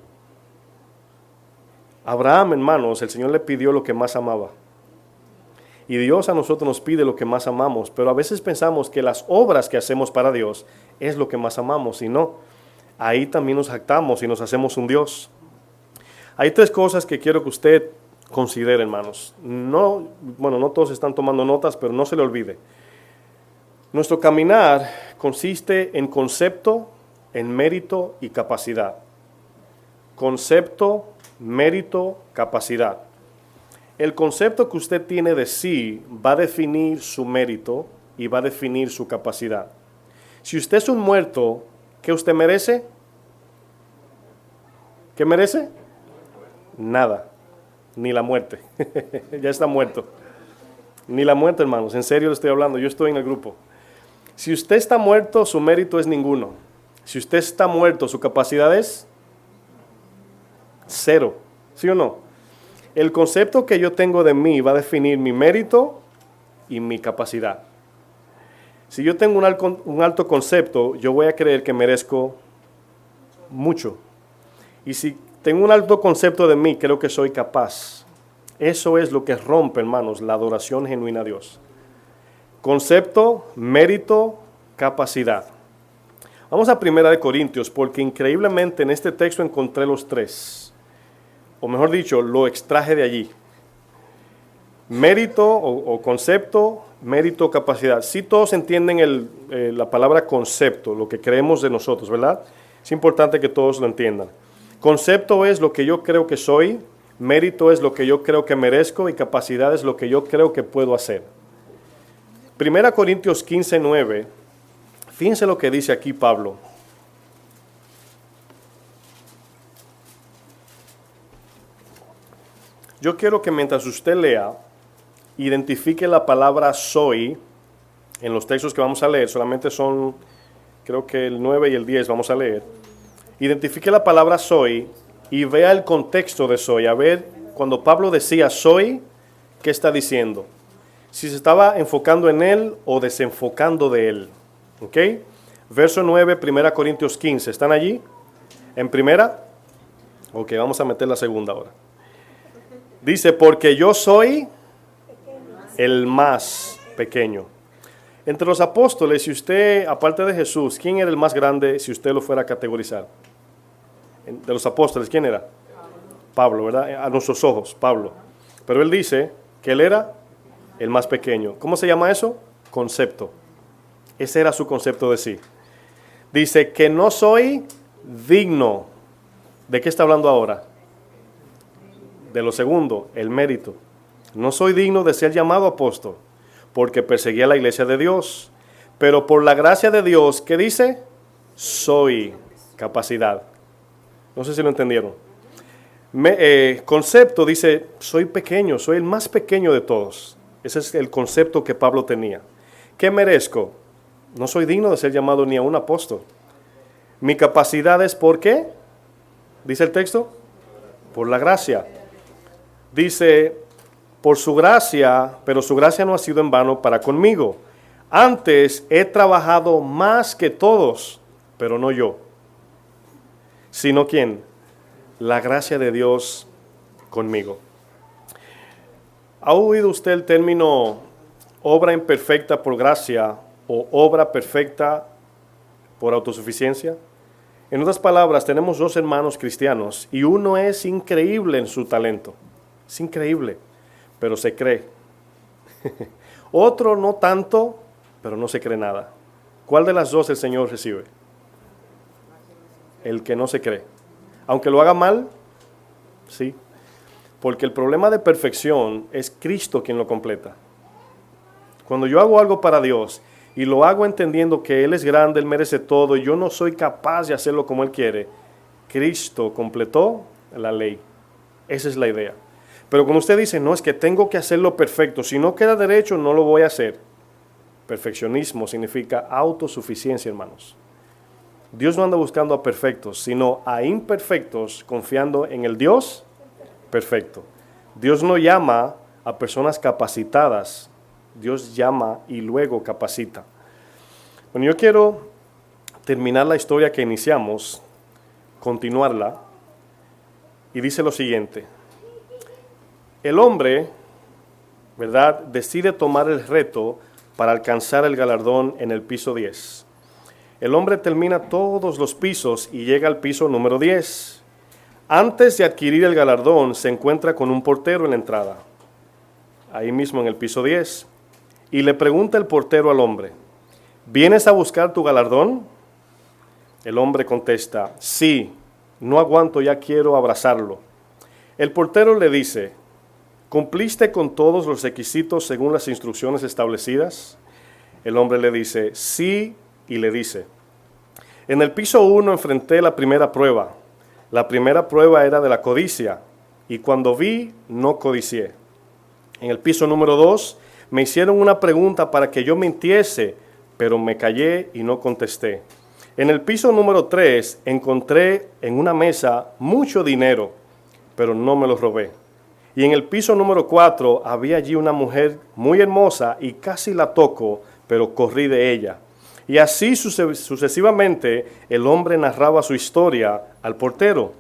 Abraham, hermanos, el Señor le pidió lo que más amaba. Y Dios a nosotros nos pide lo que más amamos, pero a veces pensamos que las obras que hacemos para Dios es lo que más amamos, y no. Ahí también nos jactamos y nos hacemos un Dios. Hay 3 cosas que quiero que usted considere, hermanos. No todos están tomando notas, pero no se le olvide. Nuestro caminar consiste en concepto, en mérito y capacidad. Concepto, mérito, capacidad. El concepto que usted tiene de sí va a definir su mérito y va a definir su capacidad. Si usted es un muerto, ¿qué usted merece? ¿Qué merece? Nada. Ni la muerte. Ya está muerto. Ni la muerte, hermanos. En serio le estoy hablando. Yo estoy en el grupo. Si usted está muerto, su mérito es ninguno. Si usted está muerto, su capacidad es 0. ¿Sí o no? El concepto que yo tengo de mí va a definir mi mérito y mi capacidad. Si yo tengo un alto concepto, yo voy a creer que merezco mucho. Y si tengo un alto concepto de mí, creo que soy capaz. Eso es lo que rompe, hermanos, la adoración genuina a Dios. Concepto, mérito, capacidad. Vamos a 1 Corintios, porque increíblemente en este texto encontré los 3. O mejor dicho, lo extraje de allí. Mérito o concepto, mérito, capacidad. Sí, todos entienden la palabra concepto, lo que creemos de nosotros, ¿verdad? Es importante que todos lo entiendan. Concepto es lo que yo creo que soy, mérito es lo que yo creo que merezco y capacidad es lo que yo creo que puedo hacer. 1 Corintios 15:9, fíjense lo que dice aquí Pablo. Yo quiero que mientras usted lea, identifique la palabra soy en los textos que vamos a leer, solamente son, creo que el 9 y el 10 vamos a leer. Identifique la palabra soy y vea el contexto de soy. A ver, cuando Pablo decía soy, ¿qué está diciendo? Si se estaba enfocando en él o desenfocando de él. ¿Ok? Verso 9, 1 Corintios 15. ¿Están allí? ¿En primera? Ok, vamos a meter la segunda ahora. Dice, porque yo soy el más pequeño. Entre los apóstoles, si usted, aparte de Jesús, ¿quién era el más grande si usted lo fuera a categorizar? De los apóstoles, ¿quién era? Pablo, ¿verdad? A nuestros ojos, Pablo. Pero él dice que él era el más pequeño. ¿Cómo se llama eso? Concepto. Ese era su concepto de sí. Dice que no soy digno. ¿De qué está hablando ahora? De lo segundo, el mérito. No soy digno de ser llamado apóstol, porque perseguía la iglesia de Dios, Pero por la gracia de Dios, ¿qué dice? Soy capacidad. No sé si lo entendieron. Concepto dice, soy pequeño, soy el más pequeño de todos. Ese es el concepto que Pablo tenía. ¿Qué merezco? No soy digno de ser llamado ni a un apóstol. Mi capacidad es ¿por qué? Dice el texto, por la gracia. Dice, por su gracia, pero su gracia no ha sido en vano para conmigo. Antes he trabajado más que todos, pero no yo, sino ¿quién? La gracia de Dios conmigo. ¿Ha oído usted el término obra imperfecta por gracia o obra perfecta por autosuficiencia? En otras palabras, tenemos dos hermanos cristianos y uno es increíble en su talento. Es increíble, pero se cree. Otro no tanto, pero no se cree nada. ¿Cuál de las dos el Señor recibe? El que no se cree. Aunque lo haga mal, sí. Porque el problema de perfección es Cristo quien lo completa. Cuando yo hago algo para Dios y lo hago entendiendo que Él es grande, Él merece todo y yo no soy capaz de hacerlo como Él quiere, Cristo completó la ley. Esa es la idea. Pero cuando usted dice, no, es que tengo que hacerlo perfecto, si no queda derecho, no lo voy a hacer. Perfeccionismo significa autosuficiencia, hermanos. Dios no anda buscando a perfectos, sino a imperfectos, confiando en el Dios perfecto. Dios no llama a personas capacitadas, Dios llama y luego capacita. Bueno, yo quiero terminar la historia que iniciamos, continuarla, y dice lo siguiente. El hombre, ¿verdad?, decide tomar el reto para alcanzar el galardón en el piso 10. El hombre termina todos los pisos y llega al piso número 10. Antes de adquirir el galardón, se encuentra con un portero en la entrada, ahí mismo en el piso 10. Y le pregunta el portero al hombre, ¿vienes a buscar tu galardón? El hombre contesta, sí, no aguanto, ya quiero abrazarlo. El portero le dice, ¿cumpliste con todos los requisitos según las instrucciones establecidas? El hombre le dice, sí, y le dice, en el piso 1 enfrenté la primera prueba. La primera prueba era de la codicia, y cuando vi, no codicié. En el piso número 2, me hicieron una pregunta para que yo mintiese, pero me callé y no contesté. En el piso número 3, encontré en una mesa mucho dinero, pero no me lo robé. Y en el piso número 4, había allí una mujer muy hermosa y casi la toco, pero corrí de ella. Y así sucesivamente el hombre narraba su historia al portero.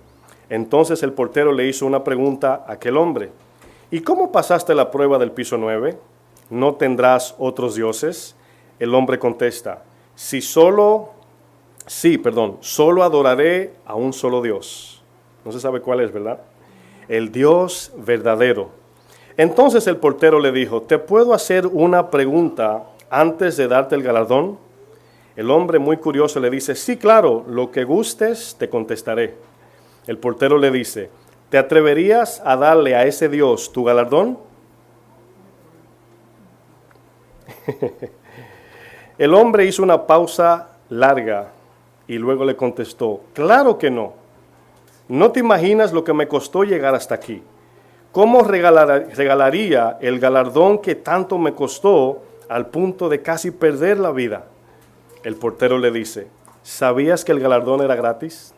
Entonces el portero le hizo una pregunta a aquel hombre. ¿Y cómo pasaste la prueba del piso 9? ¿No tendrás otros dioses? El hombre contesta, solo adoraré a un solo Dios. No se sabe cuál es, ¿verdad? El Dios verdadero. Entonces el portero le dijo, ¿te puedo hacer una pregunta antes de darte el galardón? El hombre muy curioso le dice, sí, claro, lo que gustes te contestaré. El portero le dice, ¿te atreverías a darle a ese Dios tu galardón? El hombre hizo una pausa larga y luego le contestó, claro que no. No te imaginas lo que me costó llegar hasta aquí. ¿Cómo regalaría el galardón que tanto me costó al punto de casi perder la vida? El portero le dice, ¿sabías que el galardón era gratis?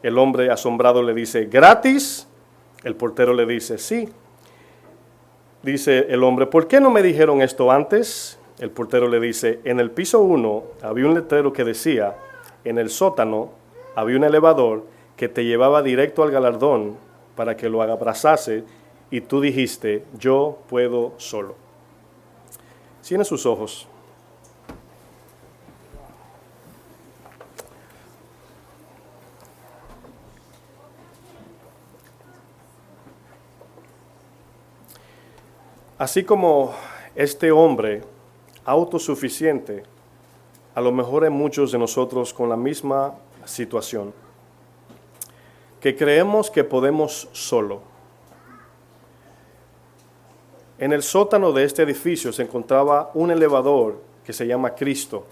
El hombre asombrado le dice, ¿gratis? El portero le dice, sí. Dice el hombre, ¿por qué no me dijeron esto antes? El portero le dice, en el piso 1 había un letrero que decía, en el sótano había un elevador que te llevaba directo al galardón para que lo abrazase y tú dijiste, yo puedo solo. Cierre sus ojos. Así como este hombre autosuficiente, a lo mejor hay muchos de nosotros con la misma situación, que creemos que podemos solo. En el sótano de este edificio se encontraba un elevador que se llama Cristo.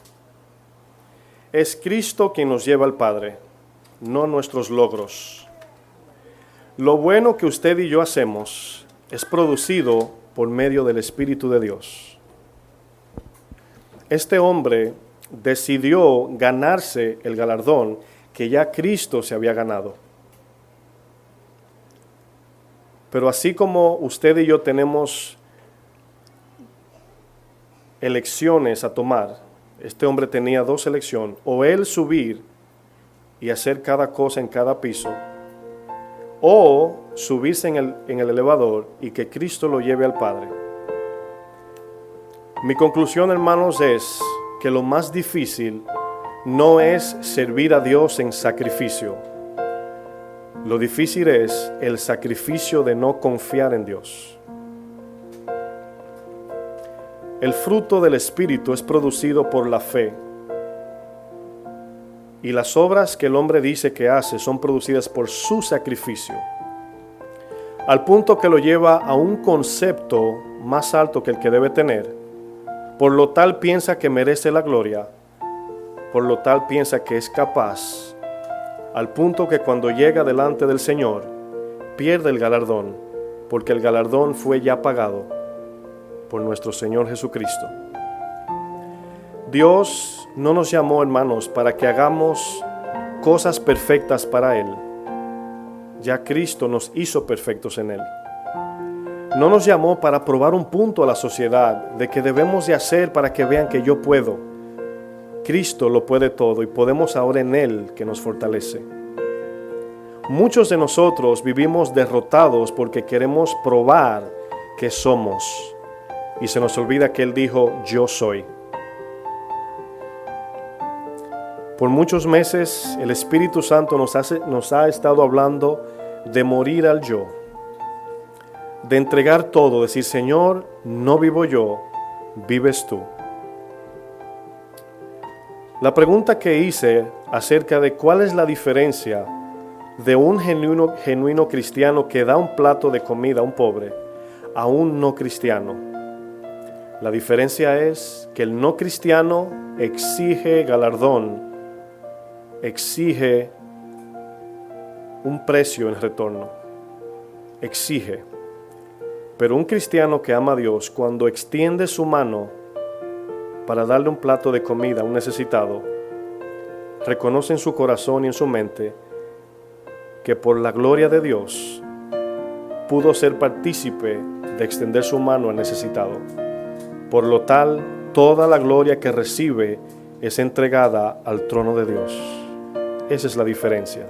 Es Cristo quien nos lleva al Padre, no nuestros logros. Lo bueno que usted y yo hacemos es producido por medio del Espíritu de Dios. Este hombre decidió ganarse el galardón que ya Cristo se había ganado. Pero así como usted y yo tenemos elecciones a tomar, este hombre tenía dos elecciones: o él subir y hacer cada cosa en cada piso, o subirse en el elevador y que Cristo lo lleve al Padre. Mi conclusión, hermanos, es que lo más difícil no es servir a Dios en sacrificio. Lo difícil es el sacrificio de no confiar en Dios. El fruto del Espíritu es producido por la fe. Y las obras que el hombre dice que hace son producidas por su sacrificio. Al punto que lo lleva a un concepto más alto que el que debe tener. Por lo tal piensa que merece la gloria. Por lo tal piensa que es capaz. Al punto que cuando llega delante del Señor, pierde el galardón, porque el galardón fue ya pagado por nuestro Señor Jesucristo. Dios no nos llamó, hermanos, para que hagamos cosas perfectas para Él. Ya Cristo nos hizo perfectos en Él. No nos llamó para probar un punto a la sociedad de que debemos de hacer para que vean que yo puedo. Cristo lo puede todo y podemos ahora en Él que nos fortalece. Muchos de nosotros vivimos derrotados porque queremos probar que somos. Y se nos olvida que Él dijo, yo soy. Por muchos meses el Espíritu Santo nos ha estado hablando de morir al yo. De entregar todo, decir, Señor, no vivo yo, vives tú. La pregunta que hice acerca de cuál es la diferencia de un genuino cristiano que da un plato de comida a un pobre a un no cristiano. La diferencia es que el no cristiano exige galardón, exige un precio en retorno, exige. Pero un cristiano que ama a Dios, cuando extiende su mano para darle un plato de comida a un necesitado, reconoce en su corazón y en su mente que por la gloria de Dios pudo ser partícipe de extender su mano al necesitado. Por lo tal, toda la gloria que recibe es entregada al trono de Dios. Esa es la diferencia.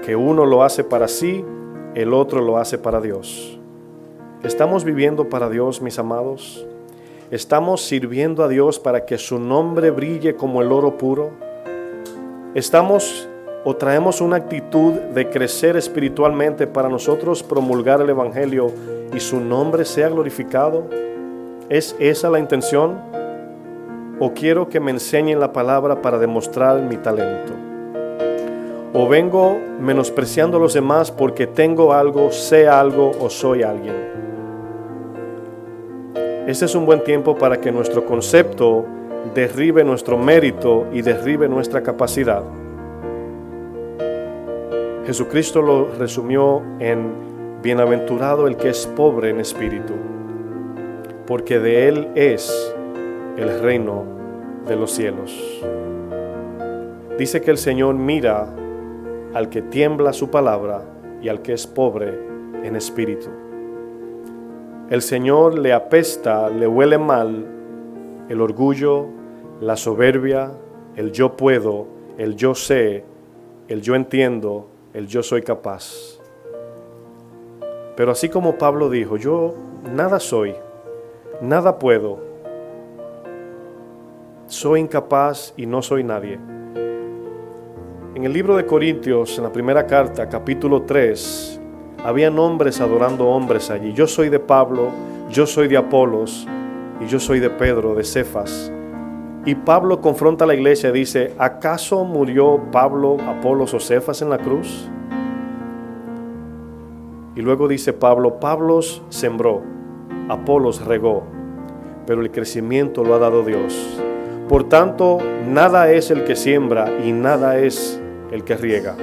Que uno lo hace para sí, el otro lo hace para Dios. ¿Estamos viviendo para Dios, mis amados? ¿Estamos sirviendo a Dios para que su nombre brille como el oro puro? ¿Estamos o traemos una actitud de crecer espiritualmente para nosotros promulgar el Evangelio y su nombre sea glorificado? ¿Es esa la intención? ¿O quiero que me enseñen la palabra para demostrar mi talento? ¿O vengo menospreciando a los demás porque tengo algo, sé algo o soy alguien? Este es un buen tiempo para que nuestro concepto derribe nuestro mérito y derribe nuestra capacidad. Jesucristo lo resumió en bienaventurado el que es pobre en espíritu, porque de él es el reino de los cielos. Dice que el Señor mira al que tiembla su palabra y al que es pobre en espíritu. El Señor le apesta, le huele mal el orgullo, la soberbia, el yo puedo, el yo sé, el yo entiendo, el yo soy capaz. Pero así como Pablo dijo, yo nada soy, nada puedo, soy incapaz y no soy nadie. En el libro de Corintios, en la primera carta, capítulo 3, habían hombres adorando hombres allí. Yo soy de Pablo, yo soy de Apolos y yo soy de Pedro, de Cefas. Y Pablo confronta a la iglesia y dice, ¿acaso murió Pablo, Apolos o Cefas en la cruz? Y luego dice Pablo, Pablo sembró, Apolos regó, pero el crecimiento lo ha dado Dios. Por tanto, nada es el que siembra y nada es el que riega,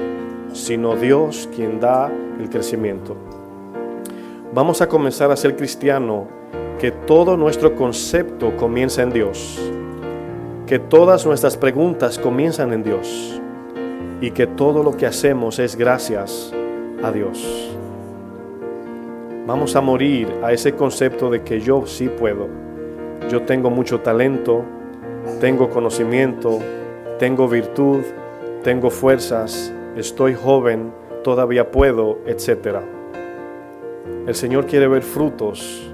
sino Dios quien da el crecimiento. Vamos a comenzar a ser cristianos, que todo nuestro concepto comienza en Dios, que todas nuestras preguntas comienzan en Dios y que todo lo que hacemos es gracias a Dios. Vamos a morir a ese concepto de que yo sí puedo. Yo tengo mucho talento, tengo conocimiento, tengo virtud, tengo fuerzas, estoy joven, todavía puedo, etc. El Señor quiere ver frutos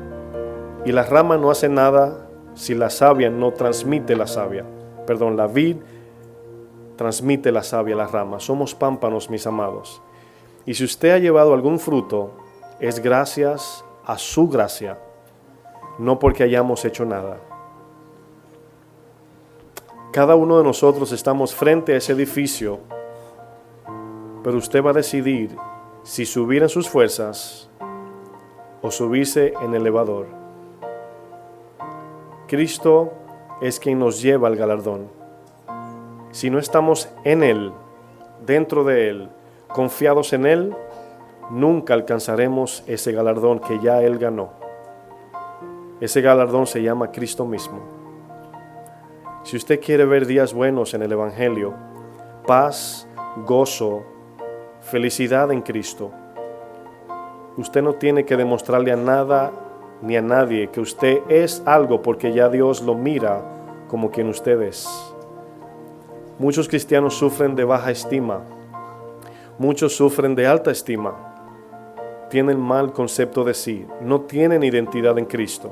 y la rama no hace nada si la savia no transmite la savia. Perdón, la vid transmite la savia a la rama. Somos pámpanos, mis amados. Y si usted ha llevado algún fruto, es gracias a su gracia, no porque hayamos hecho nada. Cada uno de nosotros estamos frente a ese edificio, pero usted va a decidir si subir en sus fuerzas o subirse en el elevador. Cristo es quien nos lleva al galardón. Si no estamos en Él, dentro de Él, confiados en Él, nunca alcanzaremos ese galardón que ya Él ganó. Ese galardón se llama Cristo mismo. Si usted quiere ver días buenos en el Evangelio, paz, gozo, felicidad en Cristo, usted no tiene que demostrarle a nada ni a nadie que usted es algo, porque ya Dios lo mira como quien usted es. Muchos cristianos sufren de baja estima, muchos sufren de alta estima, tienen mal concepto de sí, no tienen identidad en Cristo.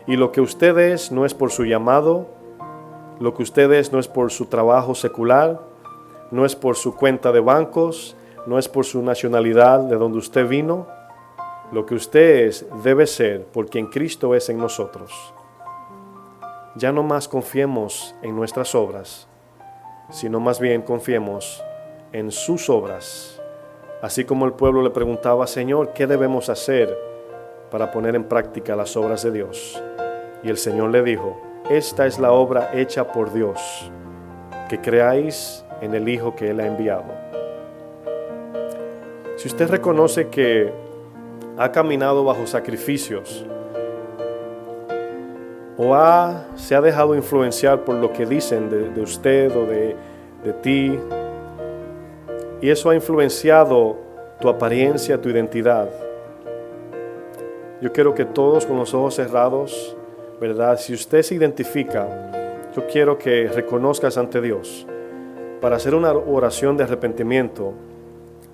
Y lo que usted es no es por su llamado, lo que usted es no es por su trabajo secular, no es por su cuenta de bancos, no es por su nacionalidad de donde usted vino. Lo que usted es debe ser por quien Cristo es en nosotros. Ya no más confiemos en nuestras obras, sino más bien confiemos en sus obras. Así como el pueblo le preguntaba: Señor, ¿qué debemos hacer para poner en práctica las obras de Dios? Y el Señor le dijo: esta es la obra hecha por Dios, que creáis en el Hijo que Él ha enviado. Si usted reconoce que ha caminado bajo sacrificios o se ha dejado influenciar por lo que dicen de usted o de ti, y eso ha influenciado tu apariencia, tu identidad, yo quiero que todos con los ojos cerrados, ¿verdad? Si usted se identifica, yo quiero que reconozcas ante Dios para hacer una oración de arrepentimiento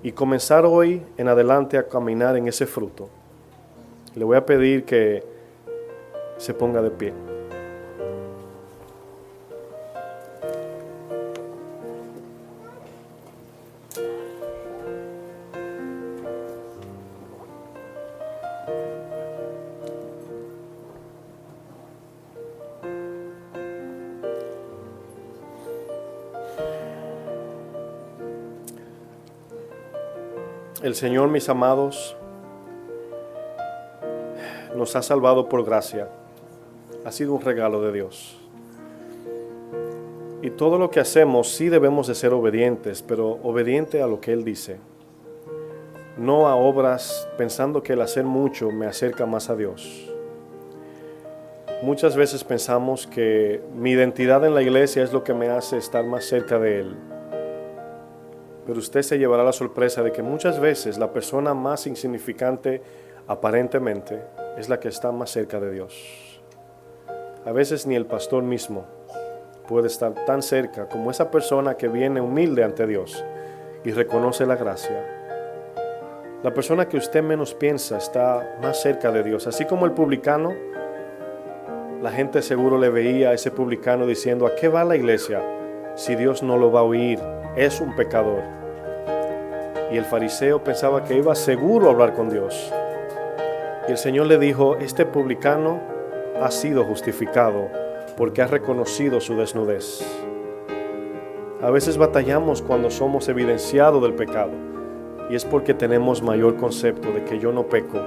y comenzar hoy en adelante a caminar en ese fruto. Le voy a pedir que se ponga de pie. El Señor, mis amados, nos ha salvado por gracia. Ha sido un regalo de Dios. Y todo lo que hacemos sí debemos de ser obedientes, pero obediente a lo que Él dice. No a obras pensando que el hacer mucho me acerca más a Dios. Muchas veces pensamos que mi identidad en la iglesia es lo que me hace estar más cerca de Él. Pero usted se llevará la sorpresa de que muchas veces la persona más insignificante aparentemente es la que está más cerca de Dios. A veces ni el pastor mismo puede estar tan cerca como esa persona que viene humilde ante Dios y reconoce la gracia. La persona que usted menos piensa está más cerca de Dios. Así como el publicano, la gente seguro le veía a ese publicano diciendo: ¿a qué va la iglesia si Dios no lo va a oír? Es un pecador. Y el fariseo pensaba que iba seguro a hablar con Dios. Y el Señor le dijo: este publicano ha sido justificado porque ha reconocido su desnudez. A veces batallamos cuando somos evidenciados del pecado, y es porque tenemos mayor concepto de que yo no peco.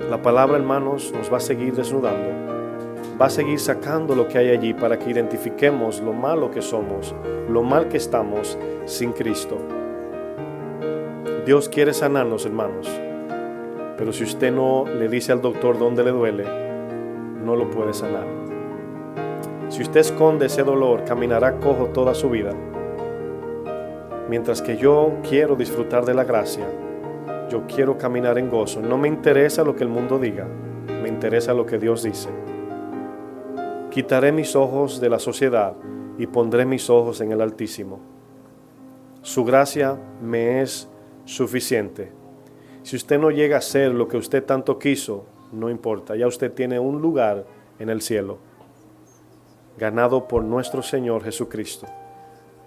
La palabra, hermanos, nos va a seguir desnudando, va a seguir sacando lo que hay allí para que identifiquemos lo malo que somos, lo mal que estamos sin Cristo. Dios quiere sanarnos, hermanos, pero si usted no le dice al doctor dónde le duele, no lo puede sanar. Si usted esconde ese dolor, caminará cojo toda su vida. Mientras que yo quiero disfrutar de la gracia, yo quiero caminar en gozo. No me interesa lo que el mundo diga, me interesa lo que Dios dice. Quitaré mis ojos de la sociedad y pondré mis ojos en el Altísimo. Su gracia me es suficiente. Si usted no llega a ser lo que usted tanto quiso, no importa, ya usted tiene un lugar en el cielo, ganado por nuestro Señor Jesucristo.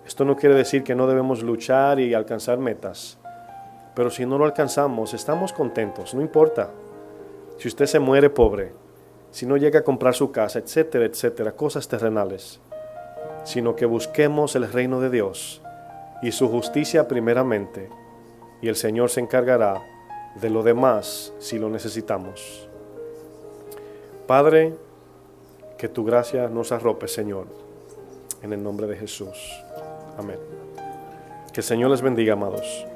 Esto no quiere decir que no debemos luchar y alcanzar metas, pero si no lo alcanzamos, estamos contentos, no importa. Si usted se muere pobre, si no llega a comprar su casa, etcétera, etcétera, cosas terrenales, sino que busquemos el reino de Dios y su justicia primeramente, y el Señor se encargará de lo demás si lo necesitamos. Padre, que tu gracia nos arrope, Señor, en el nombre de Jesús. Amén. Que el Señor les bendiga, amados.